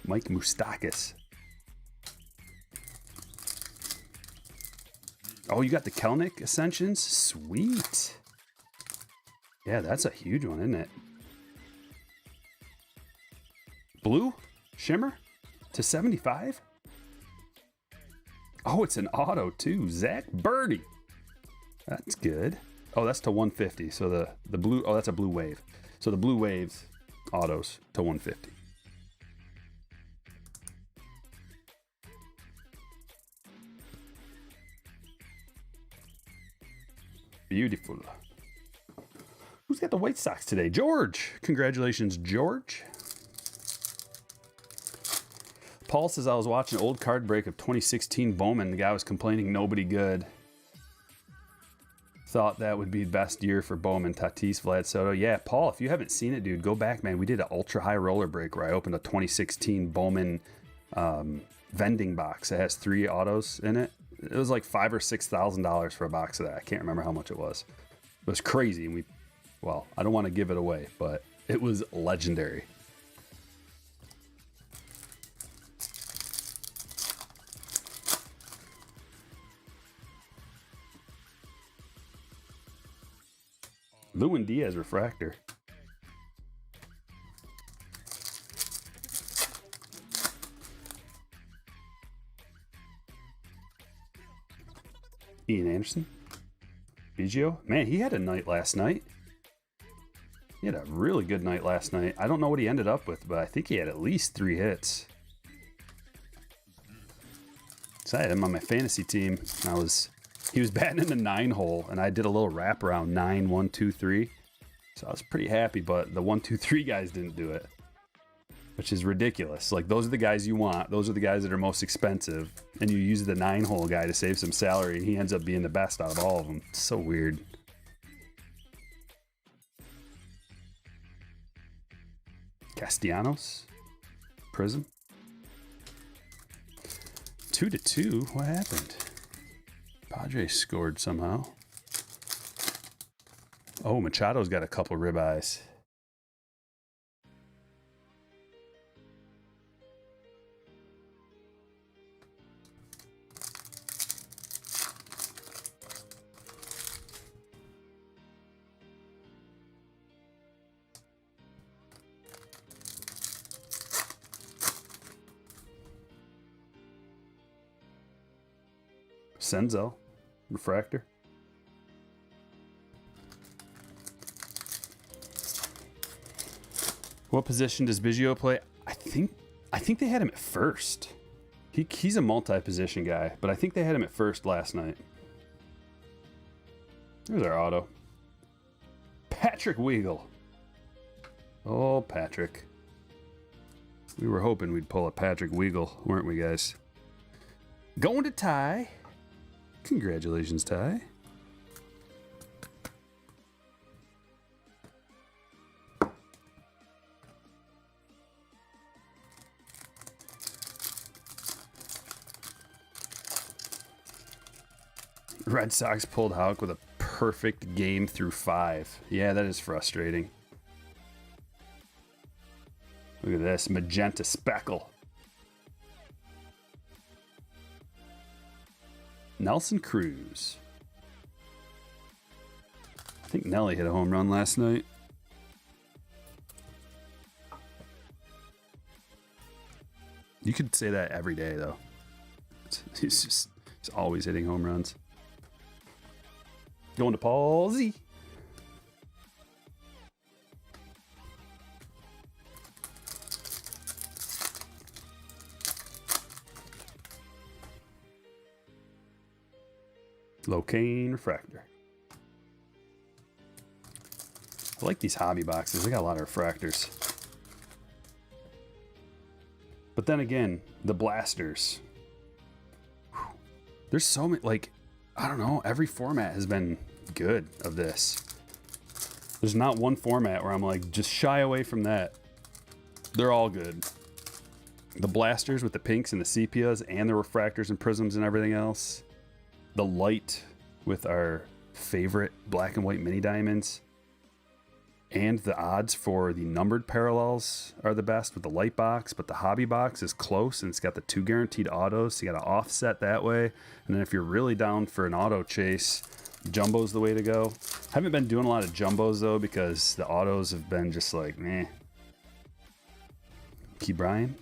Mike Moustakis. Oh, you got the Kelnick Ascensions? Sweet. Yeah, that's a huge one, isn't it? Blue? Shimmer? To 75? Oh, it's an auto too. Zach Birdie. That's good. Oh, that's to 150. So the blue, oh, that's a blue wave. So the blue waves autos to 150. Beautiful. Who's got the White Sox today? George. Congratulations, George. Paul says, I was watching an old card break of 2016 Bowman. The guy was complaining nobody good. Thought that would be best year for Bowman. Tatis, Vlad Soto. Yeah, Paul, if you haven't seen it, dude, go back, man. We did an ultra high roller break where I opened a 2016 Bowman vending box. It has 3 autos in it. It was like $5,000 or $6,000 for a box of that. I can't remember how much it was. It was crazy. And well, I don't want to give it away, but it was legendary. Lewin Diaz refractor. Ian Anderson. Biggio. Man, he had a night last night. He had a really good night last night. I don't know what he ended up with, but I think he had at least 3 hits. So I had him on my fantasy team. He was batting in the 9 hole, and I did a little wrap around 9, 1, 2, 3. So I was pretty happy, but the 1, 2, 3 guys didn't do it, which is ridiculous. Like, those are the guys you want. Those are the guys that are most expensive, and you use the 9 hole guy to save some salary, and he ends up being the best out of all of them. It's so weird. Castellanos. Prism. 2-2. What happened? Padres scored somehow. Oh, Machado's got a couple ribeyes. Senzel, refractor. What position does Biggio play? I think they had him at first. He's a multi-position guy, but I think they had him at first last night. There's our auto. Patrick Weigel. Oh, Patrick. We were hoping we'd pull a Patrick Weigel, weren't we, guys? Going to Ty. Congratulations, Ty. Red Sox pulled Houck with a perfect game through 5. Yeah, that is frustrating. Look at this, magenta speckle. Nelson Cruz. I think Nelly hit a home run last night. You could say that every day, though. He's always hitting home runs. Going to Paul Z. Locaine refractor. I like these hobby boxes. They got a lot of refractors. But then again, the blasters. Whew. There's so many, like, I don't know, every format has been good of this. There's not one format where I'm like, just shy away from that. They're all good. The blasters with the pinks and the sepias and the refractors and prisms and everything else. The light with our favorite black and white mini diamonds. And the odds for the numbered parallels are the best with the light box, but the hobby box is close and it's got the 2 guaranteed autos, so you got to offset that way. And then if you're really down for an auto chase, jumbo's the way to go. Haven't been doing a lot of jumbos though because the autos have been just like, meh. Key Brian.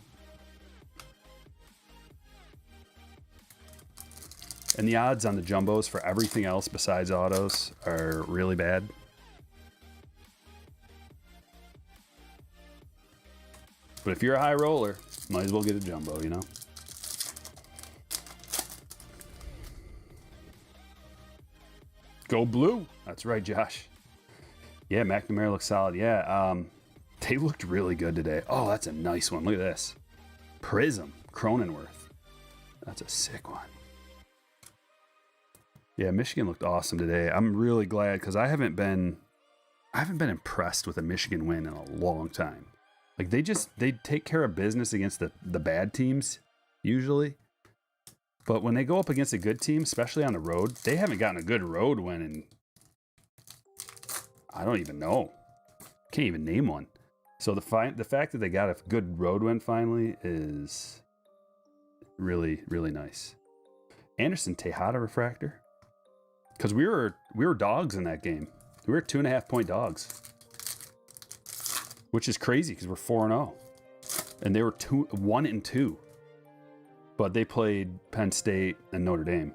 And the odds on the jumbos for everything else besides autos are really bad. But if you're a high roller, might as well get a jumbo, you know? Go blue. That's right, Josh. Yeah, McNamara looks solid. Yeah, they looked really good today. Oh, that's a nice one. Look at this. Prism, Cronenworth. That's a sick one. Yeah, Michigan looked awesome today. I'm really glad because I haven't been impressed with a Michigan win in a long time. Like they take care of business against the bad teams usually. But when they go up against a good team, especially on the road, they haven't gotten a good road win in, I don't even know. Can't even name one. So the fact that they got a good road win finally is really, really nice. Anderson Tejada refractor. Because we were dogs in that game. We were 2.5 point dogs. Which is crazy because we're 4-0. And they were 1-2. But they played Penn State and Notre Dame.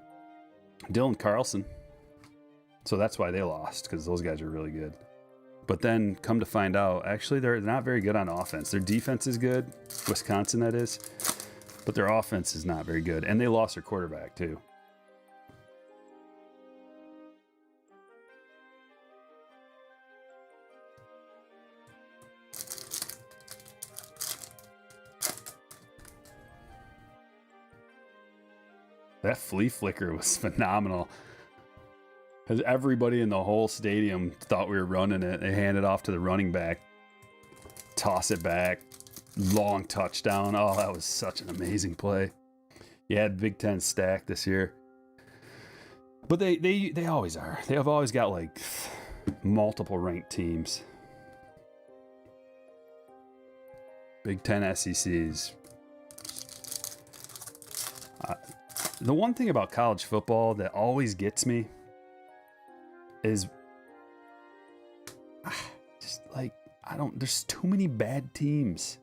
Dylan Carlson. So that's why they lost, because those guys are really good. But then come to find out, actually they're not very good on offense. Their defense is good. Wisconsin, that is. But their offense is not very good. And they lost their quarterback, too. That flea flicker was phenomenal. Because everybody in the whole stadium thought we were running it. They hand it off to the running back. Toss it back. Long touchdown. Oh, that was such an amazing play. Yeah, Big Ten stacked this year. But they always are. They have always got like multiple ranked teams. Big Ten SECs. The one thing about college football that always gets me is just like, there's too many bad teams.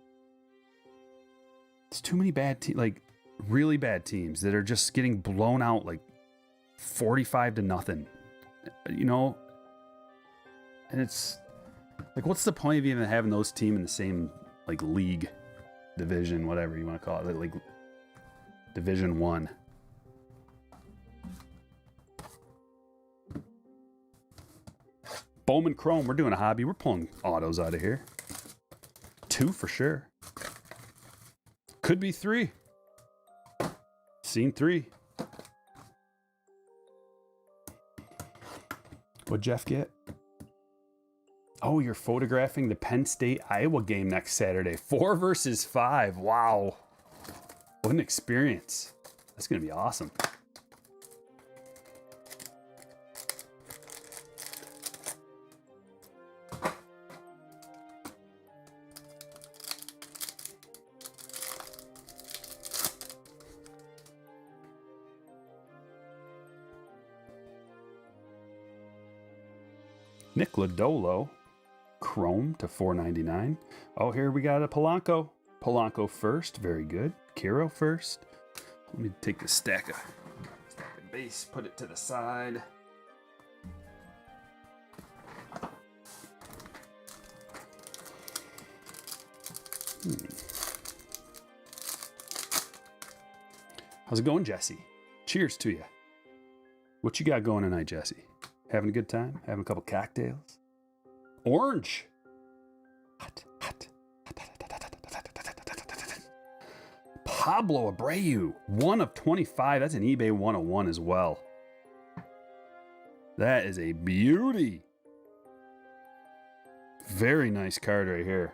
There's too many bad teams, like really bad teams that are just getting blown out like 45-0, you know? And it's like, what's the point of even having those teams in the same like league, division, whatever you want to call it, like Division 1. Bowman Chrome, we're doing a hobby. We're pulling autos out of here. 2 for sure. Could be 3. Seen 3. What'd Jeff get? Oh, you're photographing the Penn State-Iowa game next Saturday. 4 versus 5. Wow. What an experience. That's going to be awesome. Nick Lodolo, Chrome to $4.99. Oh, here we got a Polanco. Polanco first, very good. Kiro first. Let me take this stack of base, put it to the side. How's it going, Jesse? Cheers to you. What you got going tonight, Jesse? Having a good time? Having a couple cocktails? Orange. Hot. Pablo Abreu, 1 of 25. That's an eBay 101 as well. That is a beauty. Very nice card right here.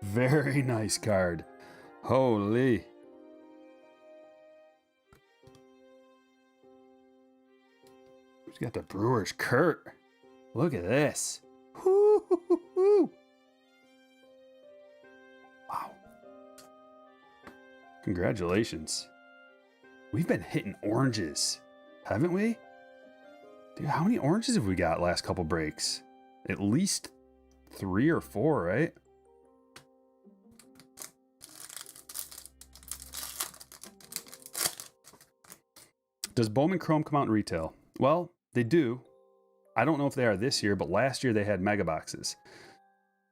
Very nice card. Holy. Who's got the Brewers? Kurt. Look at this. Woo-hoo-hoo-hoo. Wow. Congratulations. We've been hitting oranges, haven't we? Dude, how many oranges have we got last couple breaks? At least 3 or 4, right? Does Bowman Chrome come out in retail? Well, they do. I don't know if they are this year, but last year they had mega boxes.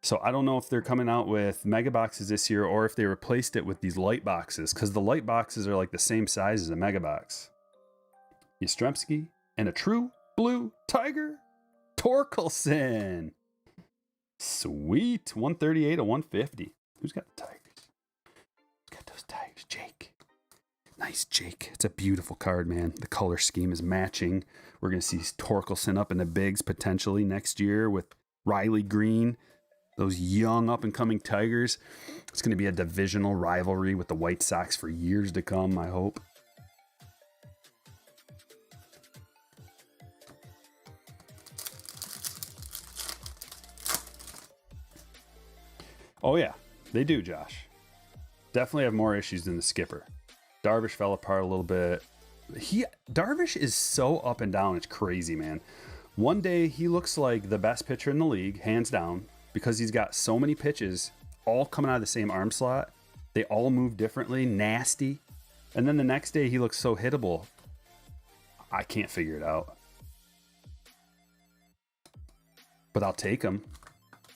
So I don't know if they're coming out with mega boxes this year or if they replaced it with these light boxes, because the light boxes are like the same size as a mega box. Yastrzemski and a true blue tiger, Torkelson. Sweet. 138 of 150. Who's got the tigers? Who's got those tigers? Jake. Nice, Jake. It's a beautiful card, man. The color scheme is matching. We're going to see Torkelson up in the bigs potentially next year with Riley Green. Those young up-and-coming Tigers. It's going to be a divisional rivalry with the White Sox for years to come, I hope. Oh, yeah. They do, Josh. Definitely have more issues than the skipper. Darvish fell apart a little bit. Darvish is so up and down. It's crazy, man. One day, he looks like the best pitcher in the league, hands down, because he's got so many pitches all coming out of the same arm slot. They all move differently, nasty. And then the next day he looks so hittable. I can't figure it out. But I'll take him.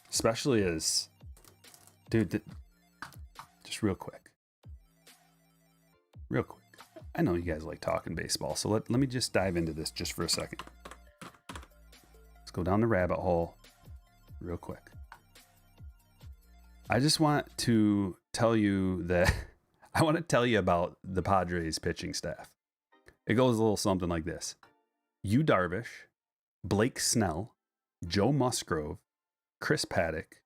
Especially as... Dude, just real quick. Real quick. I know you guys like talking baseball, so let me just dive into this just for a second. Let's go down the rabbit hole real quick. I just want to tell you that I want to tell you about the Padres pitching staff. It goes a little something like this. Yu Darvish, Blake Snell, Joe Musgrove, Chris Paddock,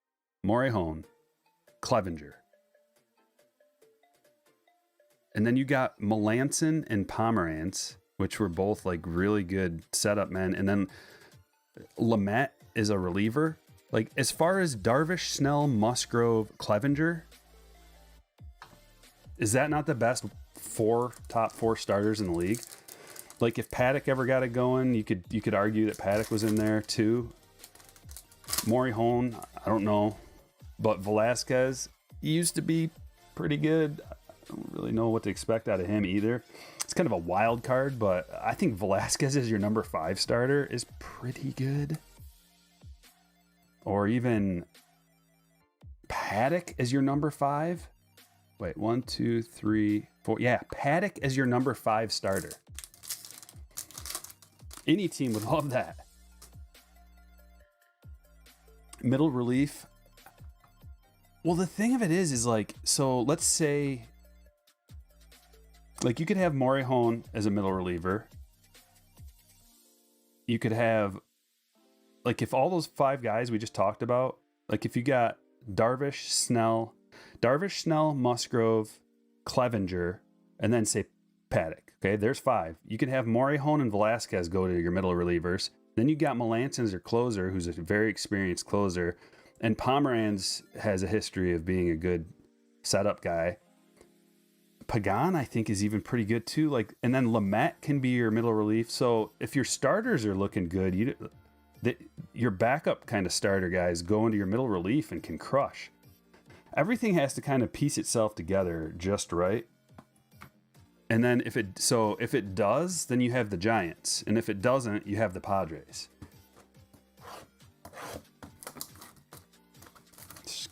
Morihone, Clevenger. And then you got Melanson and Pomerantz, which were both like really good setup men. And then Lamet is a reliever. Like, as far as Darvish, Snell, Musgrove, Clevenger, is that not the best top four starters in the league? Like, if Paddock ever got it going, you could argue that Paddock was in there too. Morihone, I don't know. But Velasquez, he used to be pretty good. I don't really know what to expect out of him either. It's kind of a wild card, but I think Velasquez as your number 5 starter is pretty good. Or even Paddock as your number 5. Wait, 1, 2, 3, 4. Yeah, Paddock as your number 5 starter. Any team would love that. Middle relief. Well, the thing of it is like, so let's say, like, you could have Morihone as a middle reliever. You could have, like, if all those 5 guys we just talked about, like, if you got Darvish, Snell, Musgrove, Clevenger, and then say Paddock. Okay, there's 5. You can have Morihone and Velasquez go to your middle relievers. Then you got Melanson as your closer, who's a very experienced closer. And Pomeranz has a history of being a good setup guy. Pagan, I think, is even pretty good too. Like, and then Lamet can be your middle relief. So if your starters are looking good, your backup kind of starter guys go into your middle relief and can crush. Everything has to kind of piece itself together just right. And then if it does, then you have the Giants, and if it doesn't, you have the Padres. It's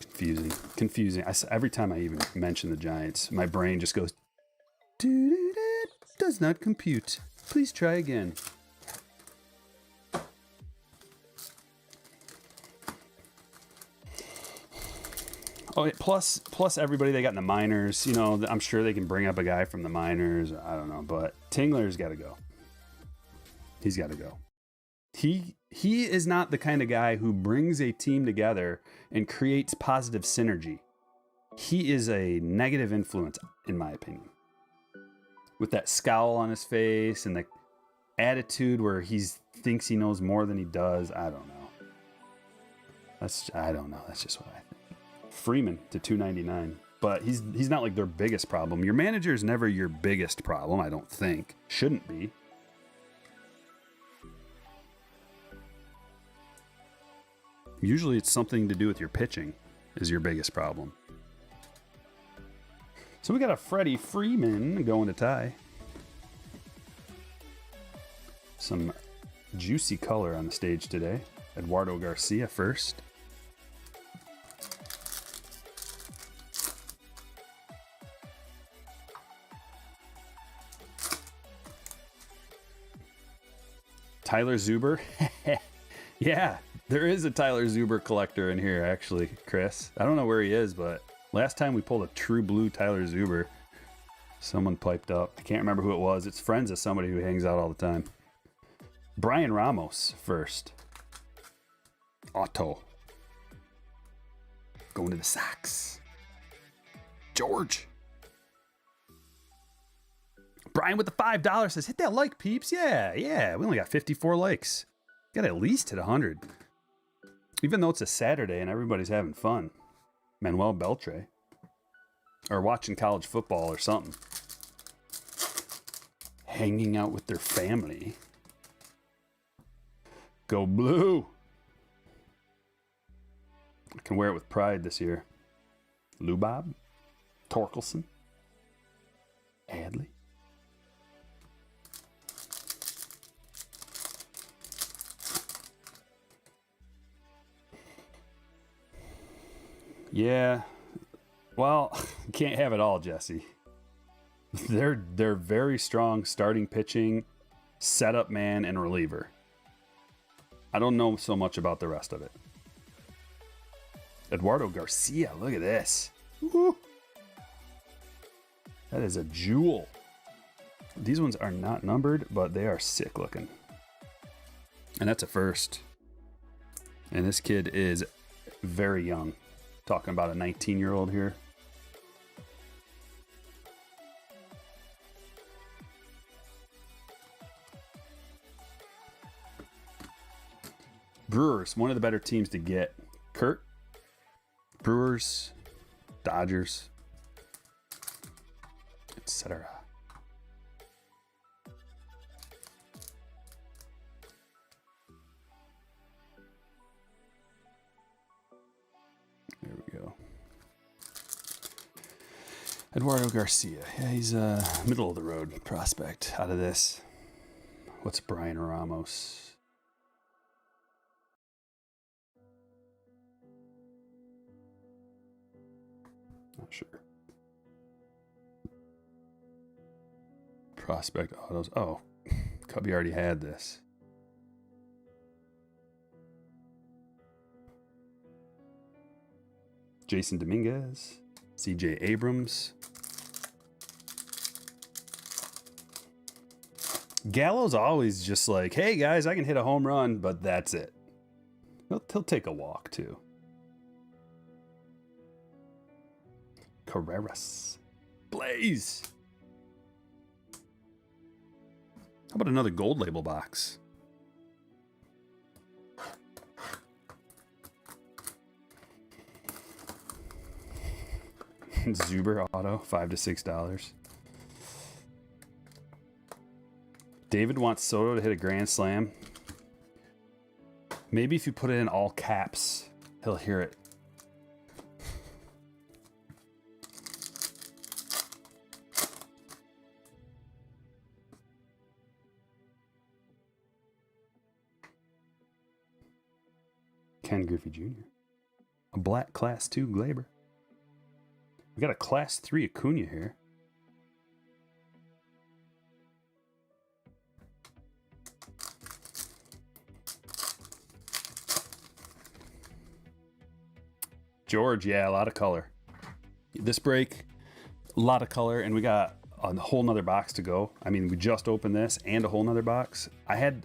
confusing. Every time I even mention the Giants, my brain just goes, does not compute. Please try again. Oh, plus everybody they got in the minors. You know, I'm sure they can bring up a guy from the minors. I don't know, but Tingler's got to go. He's got to go. He is not the kind of guy who brings a team together and creates positive synergy. He is a negative influence, in my opinion. With that scowl on his face and the attitude where he thinks he knows more than he does. I don't know. I don't know. That's just what I think. Freeman to $299, but he's not like their biggest problem. Your manager is never your biggest problem, I don't think. Shouldn't be. Usually it's something to do with your pitching is your biggest problem. So we got a Freddie Freeman going to tie. Some juicy color on the stage today. Eduardo Garcia first. Tyler Zuber. Yeah, there is a Tyler Zuber collector in here, actually, Chris. I don't know where he is, but last time we pulled a true blue Tyler Zuber, someone piped up. I can't remember who it was. It's friends of somebody who hangs out all the time. Brian Ramos first. Otto. Going to the Sox. George. Brian with the $5 says, hit that like, peeps. Yeah. We only got 54 likes. Got to at least hit 100. Even though it's a Saturday and everybody's having fun. Manuel Beltre. Or watching college football or something. Hanging out with their family. Go blue. I can wear it with pride this year. Lubob. Torkelson. Adley. Yeah, well, can't have it all, Jesse. They're very strong starting pitching, setup man, and reliever. I don't know so much about the rest of it. Eduardo Garcia, look at this. Woo. That is a jewel. These ones are not numbered, but they are sick looking. And that's a first. And this kid is very young. Talking about a 19-year-old here. Brewers, one of the better teams to get. Kurt. Brewers. Dodgers. Etc. There we go. Eduardo Garcia. Yeah, he's a middle of the road prospect out of this. What's Brian Ramos? Not sure. Prospect autos. Oh, Cubby already had this. Jason Dominguez, CJ Abrams. Gallo's always just like, hey guys, I can hit a home run, but that's it. He'll take a walk too. Carreras. Blaze. How about another gold label box? Zuber auto, $5 to $6. David wants Soto to hit a grand slam. Maybe if you put it in all caps, he'll hear it. Ken Griffey Jr. A black Class 2 Glaber. We got a Class 3 Acuna here. George, yeah, a lot of color. This break, a lot of color, and we got a whole nother box to go. I mean, we just opened this and a whole nother box.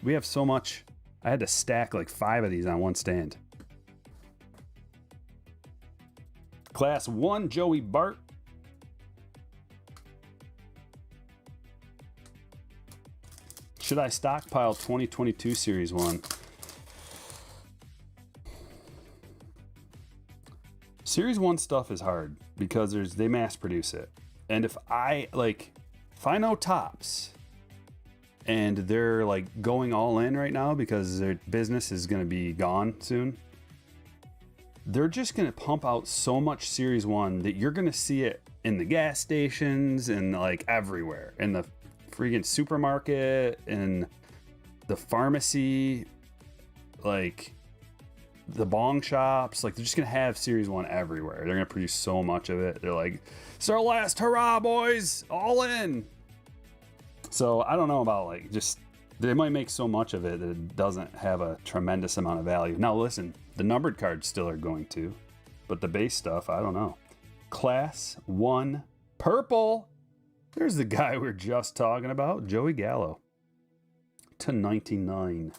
We have so much, I had to stack like 5 of these on one stand. Class 1, Joey Bart. Should I stockpile 2022 Series 1? Series 1 stuff is hard because they mass produce it. And if I know Topps and they're like going all in right now because their business is going to be gone soon, they're just going to pump out so much Series 1 that you're going to see it in the gas stations and like everywhere, in the freaking supermarket and the pharmacy, like the bong shops. Like, they're just gonna have Series 1 everywhere. They're gonna produce so much of it. They're like, it's our last hurrah, boys, all in. So I don't know about, like, just, they might make so much of it that it doesn't have a tremendous amount of value. Now listen, the numbered cards still are going to, but the base stuff, I don't know. Class 1 purple. There's the guy we were just talking about, Joey Gallo. /99.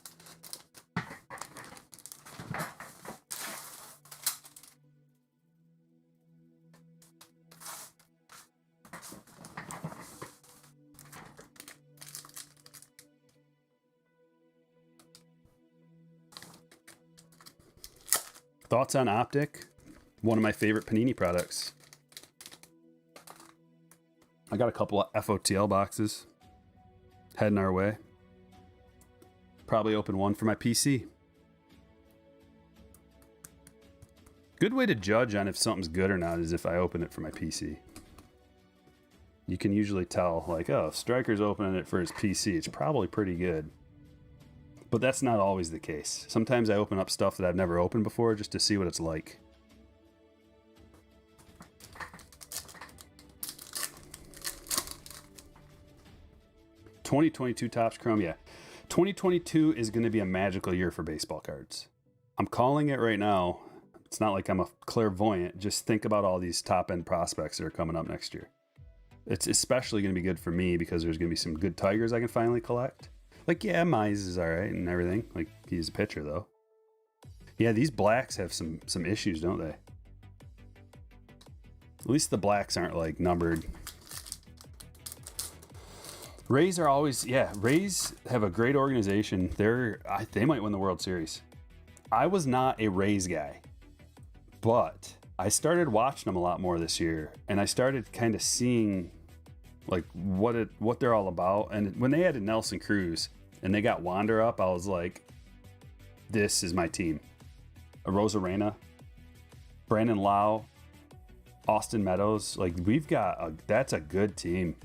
Thoughts on Optic? One of my favorite Panini products. I got a couple of FOTL boxes heading our way. Probably open one for my PC. Good way to judge on if something's good or not is if I open it for my PC. You can usually tell, like, oh, if Striker's opening it for his PC, it's probably pretty good. But that's not always the case. Sometimes I open up stuff that I've never opened before just to see what it's like. /2022 Topps Chrome, yeah. 2022 is going to be a magical year for baseball cards. I'm calling it right now. It's not like I'm a clairvoyant. Just think about all these top-end prospects that are coming up next year. It's especially going to be good for me because there's going to be some good Tigers I can finally collect. Like, yeah, Mize is all right and everything. Like, he's a pitcher, though. Yeah, these blacks have some issues, don't they? At least the blacks aren't, like, numbered. Rays are always, yeah, Rays have a great organization. They might win the World Series. I was not a Rays guy, but I started watching them a lot more this year, and I started kind of seeing like what they're all about. And when they added Nelson Cruz and they got Wander up, I was like, this is my team. Rosarena, Brandon Lau, Austin Meadows, like that's a good team.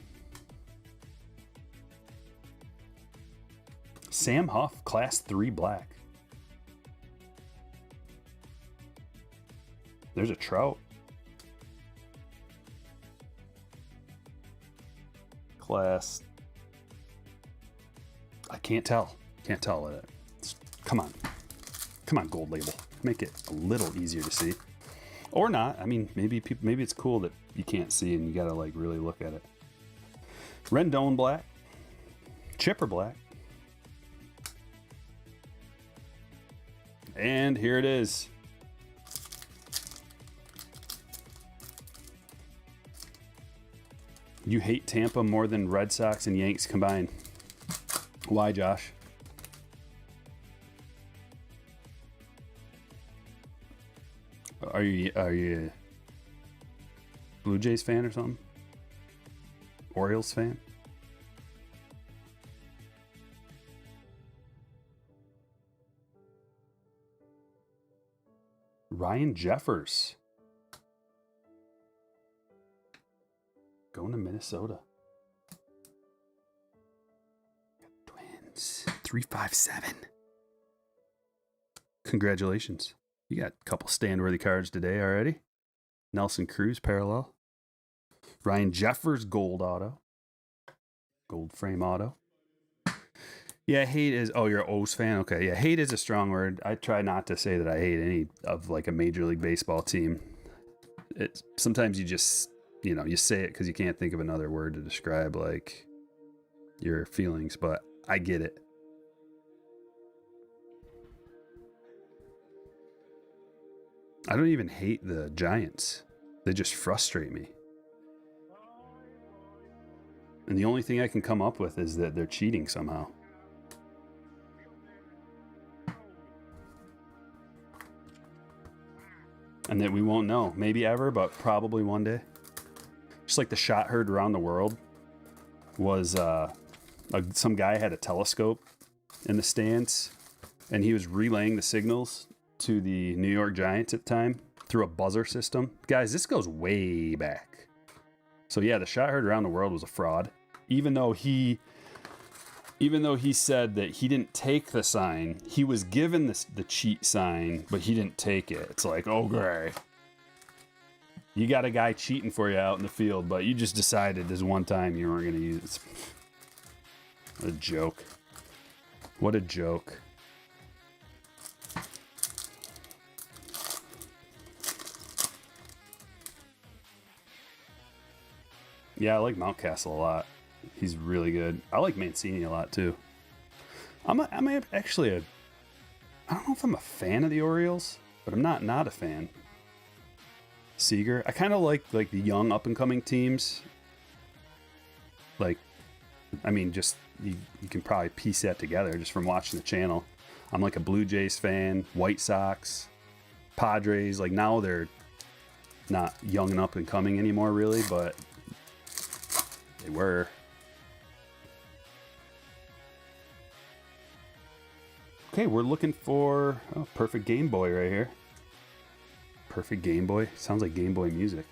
Sam Huff, Class 3 black. There's a Trout. Class. I can't tell. Can't tell it. Come on. Come on, gold label. Make it a little easier to see. Or not. I mean, maybe it's cool that you can't see and you gotta like really look at it. Rendon black. Chipper black. And here it is. You hate Tampa more than Red Sox and Yanks combined. Why, Josh? Are you a Blue Jays fan or something? Orioles fan? Ryan Jeffers. Going to Minnesota. Twins. 357. Congratulations. You got a couple stand-worthy cards today already. Nelson Cruz parallel. Ryan Jeffers gold auto. Gold frame auto. Yeah, hate is... Oh, you're an O's fan? Okay, yeah, hate is a strong word. I try not to say that I hate any of like a Major League Baseball team. Sometimes you just, you say it because you can't think of another word to describe like your feelings, but I get it. I don't even hate the Giants. They just frustrate me. And the only thing I can come up with is that they're cheating somehow. And that we won't know. Maybe ever, but probably one day. Just like the shot heard around the world was some guy had a telescope in the stands and he was relaying the signals to the New York Giants at the time through a buzzer system. Guys, this goes way back. So yeah, the shot heard around the world was a fraud. Even though he said that he didn't take the sign, he was given the cheat sign, but he didn't take it. It's like, okay, you got a guy cheating for you out in the field, but you just decided this one time you weren't going to use it. What a joke. What a joke. Yeah, I like Mountcastle a lot. He's really good. I like Mancini a lot too. I'm actually I don't know if I'm a fan of the Orioles, but I'm not a fan. Seager. I kind of like the young up and coming teams. Like, I mean, just you can probably piece that together just from watching the channel. I'm like a Blue Jays fan, White Sox, Padres. Like now they're not young and up and coming anymore, really, but they were. Okay, we're looking for perfect Game Boy right here. Perfect Game Boy. Sounds like Game Boy music.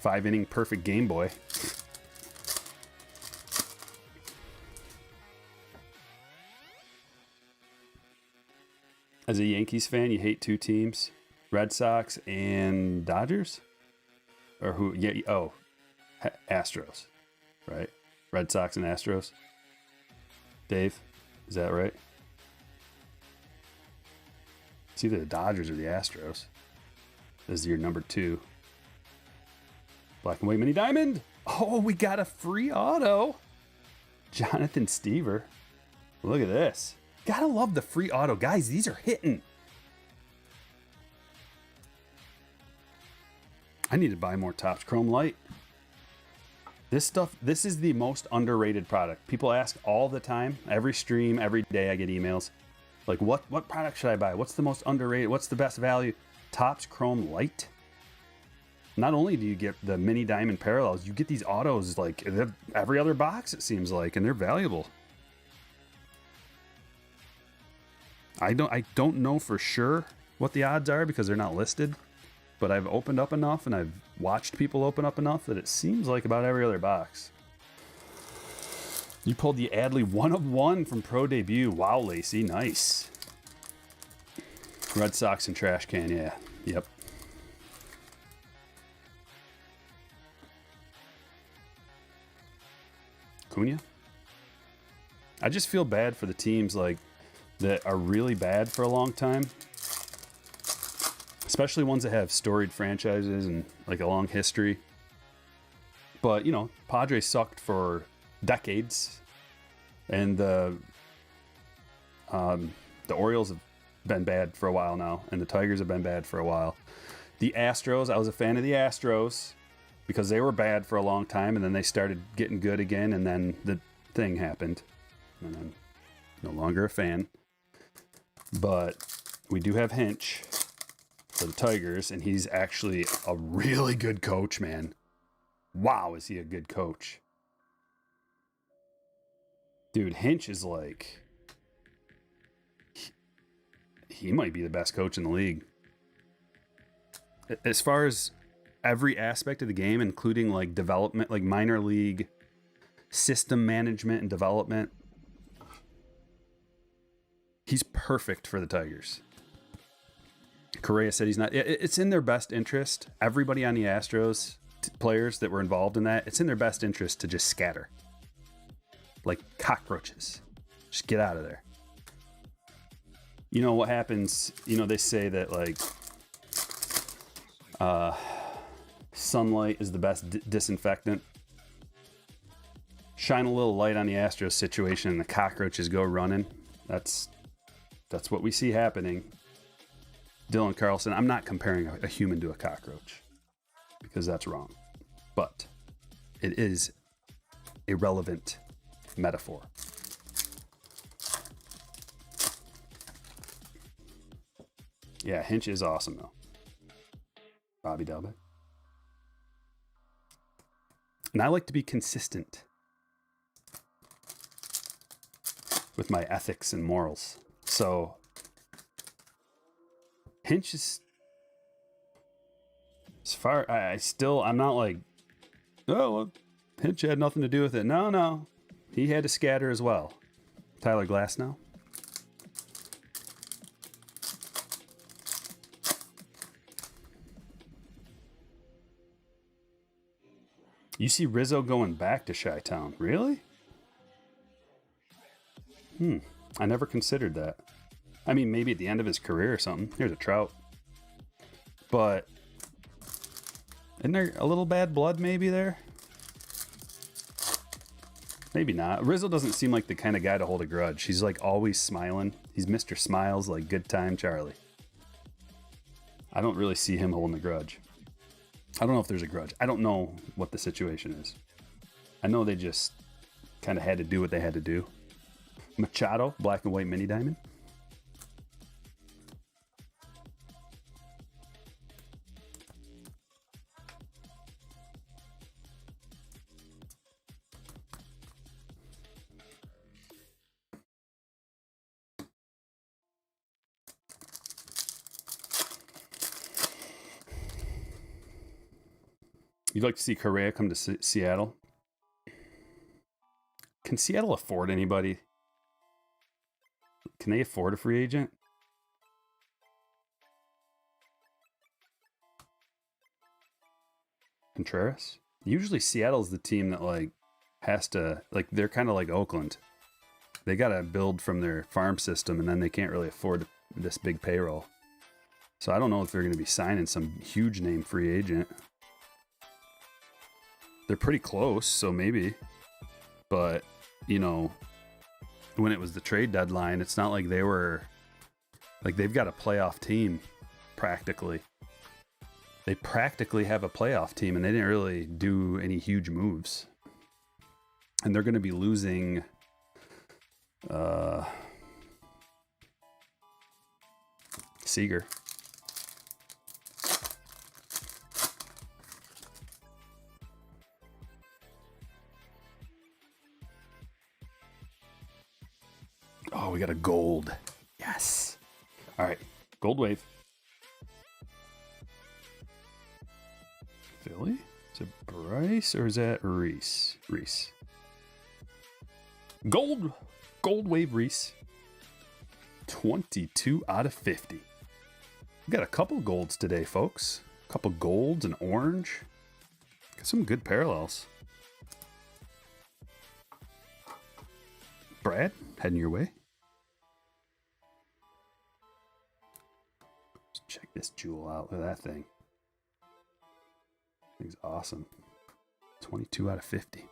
5-inning perfect Game Boy. As a Yankees fan, you hate two teams. Red Sox and Dodgers? Or who? Yeah, Astros. Right? Red Sox and Astros. Dave, is that right? It's either the Dodgers or the Astros. This is your number 2. Black and white mini diamond. Oh, we got a free auto. Jonathan Stever. Look at this. Gotta love the free auto. Guys, these are hitting. I need to buy more Topps Chrome Light. This is the most underrated product. People ask all the time, every stream, every day I get emails. Like, what product should I buy? What's the most underrated? What's the best value? Topps Chrome Light. Not only do you get the mini diamond parallels, you get these autos like every other box, it seems like, and they're valuable. I don't know for sure what the odds are because they're not listed. But I've opened up enough and I've watched people open up enough that it seems like about every other box. You pulled the Adley 1/1 from Pro Debut. Wow, Lacey. Nice. Red Sox and trash can. Yeah. Yep. Cunha? I just feel bad for the teams like that are really bad for a long time. especially ones that have storied franchises and like a long history. But, you know, Padres sucked for decades, and the Orioles have been bad for a while now, and the Tigers have been bad for a while. The Astros, I was a fan of the Astros because they were bad for a long time, and then they started getting good again, and then the thing happened, and I'm no longer a fan. But we do have Hinch for the Tigers, and he's actually a really good coach, man. Wow, is he a good coach. Dude, Hinch is like... He might be the best coach in the league. As far as every aspect of the game, including like development, like minor league system management and development, he's perfect for the Tigers. Correa said he's not. It's in their best interest. Everybody on the Astros, players that were involved in that, it's in their best interest to just scatter like cockroaches. Just get out of there. You know what happens? You know, they say that like sunlight is the best disinfectant. Shine a little light on the Astros situation and the cockroaches go running. That's what we see happening. Dylan Carlson, I'm not comparing a human to a cockroach because that's wrong. But it is a relevant metaphor. Yeah, Hinch is awesome, though. Bobby Dalbec. And I like to be consistent with my ethics and morals. So, Hinch is... As far... I'm not like... Oh, well, Hinch had nothing to do with it. No. He had to scatter as well. Tyler Glasnow. You see Rizzo going back to Chi-Town. Really? I never considered that. I mean, maybe at the end of his career or something. Here's a Trout. But isn't there a little bad blood maybe there? Maybe not. Rizzo doesn't seem like the kind of guy to hold a grudge. He's like always smiling. He's Mr. Smiles, like good time Charlie. I don't really see him holding a grudge. I don't know if there's a grudge. I don't know what the situation is. I know they just kind of had to do what they had to do. Machado, black and white mini diamond. You'd like to see Correa come to Seattle? Can Seattle afford anybody? Can they afford a free agent? Contreras? Usually Seattle's the team that like has to, like they're kind of like Oakland. They got to build from their farm system and then they can't really afford this big payroll. So I don't know if they're going to be signing some huge name free agent. They're pretty close, so maybe. But, you know, when it was the trade deadline, it's not like they were... Like, they've got a playoff team, practically. They practically have a playoff team, and they didn't really do any huge moves. And they're going to be losing... Seager. Oh, we got a gold. Yes. All right. Gold wave. Philly? Is it Bryce or is that Reese? Reese. Gold. Gold wave Reese. 22 out of 50. We got a couple golds today, folks. A couple golds and orange. Got some good parallels. Brad, heading your way. Check this jewel out. Look at that thing. Thing's awesome. 22 out of 50.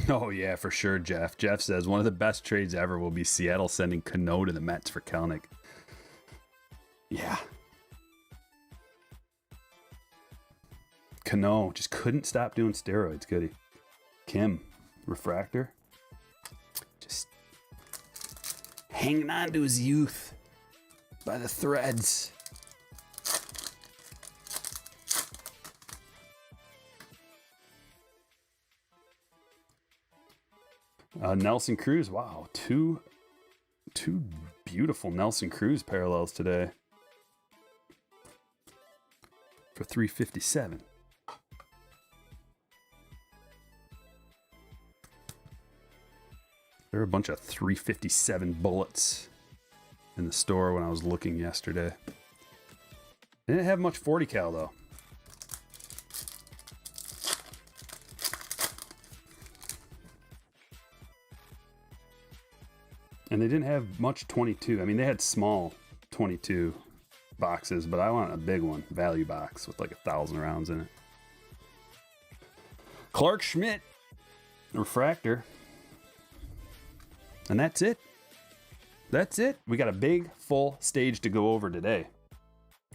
Oh, yeah, for sure, Jeff. Jeff says one of the best trades ever will be Seattle sending Cano to the Mets for Kelnick. Yeah. Cano just couldn't stop doing steroids, could he? Kim, refractor. Just hanging on to his youth by the threads. Nelson Cruz. Wow, two beautiful Nelson Cruz parallels today for 357. There were a bunch of 357 bullets in the store when I was looking yesterday. They didn't have much 40 cal though. And they didn't have much 22. I mean, they had small 22 boxes, but I want a big one, value box with like 1,000 rounds in it. Clark Schmidt, refractor. And that's it. That's it. We got a big, full stage to go over today.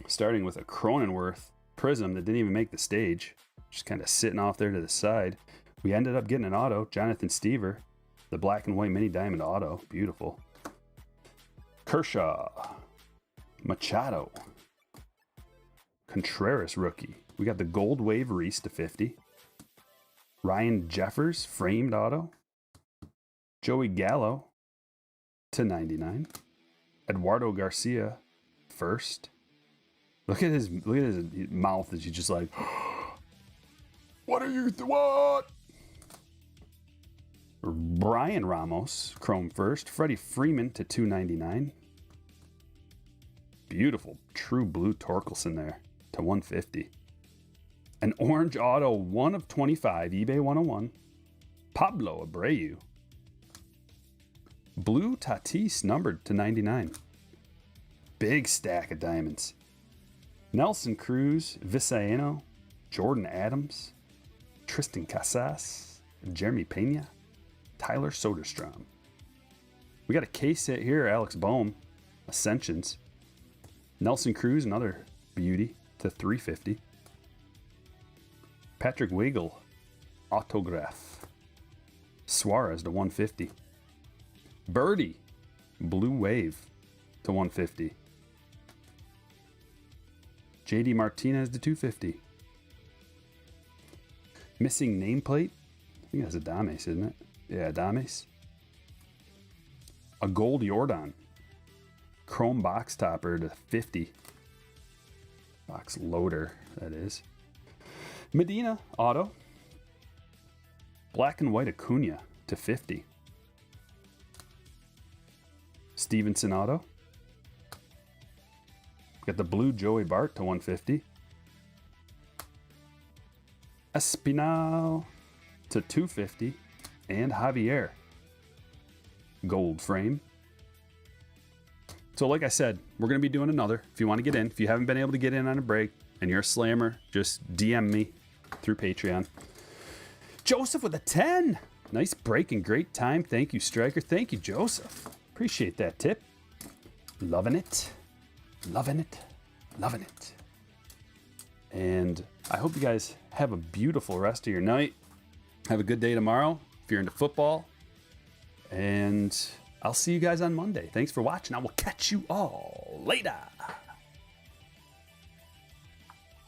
Starting with a Cronenworth Prism that didn't even make the stage. Just kind of sitting off there to the side. We ended up getting an auto, Jonathan Stever. The black and white mini diamond auto. Beautiful. Kershaw. Machado. Contreras rookie. We got the gold wave Reese to 50. Ryan Jeffers framed auto. Joey Gallo to 99. Eduardo Garcia first. Look at his mouth as he's just like, what are you what? Brian Ramos, chrome first. Freddie Freeman to 299. Beautiful true blue Torkelson there to 150. An orange auto 1 of 25, eBay 101. Pablo Abreu. Blue Tatis numbered to 99. Big stack of diamonds. Nelson Cruz, Visayeno, Jordan Adams, Tristan Casas, Jeremy Pena, Tyler Soderstrom. We got a case hit here, Alex Bohm, Ascensions. Nelson Cruz, another beauty, to 350. Patrick Weigel, autograph. Suarez to 150. Birdie, blue wave to 150. JD Martinez to 250. Missing nameplate. I think that's Adames, isn't it? Yeah, Adames. A gold Jordan. Chrome box topper to 50. Box loader, that is. Medina, auto. Black and white Acuna to 50. Stevenson auto. Got the blue Joey Bart to 150. Espinal to 250. And Javier. Gold frame. So like I said, we're going to be doing another. If you want to get in, if you haven't been able to get in on a break and you're a slammer, just DM me through Patreon. Joseph with a 10. Nice break and great time. Thank you, Striker. Thank you, Joseph. Appreciate that tip. Loving it. Loving it. Loving it. And I hope you guys have a beautiful rest of your night. Have a good day tomorrow if you're into football. And I'll see you guys on Monday. Thanks for watching. I will catch you all later.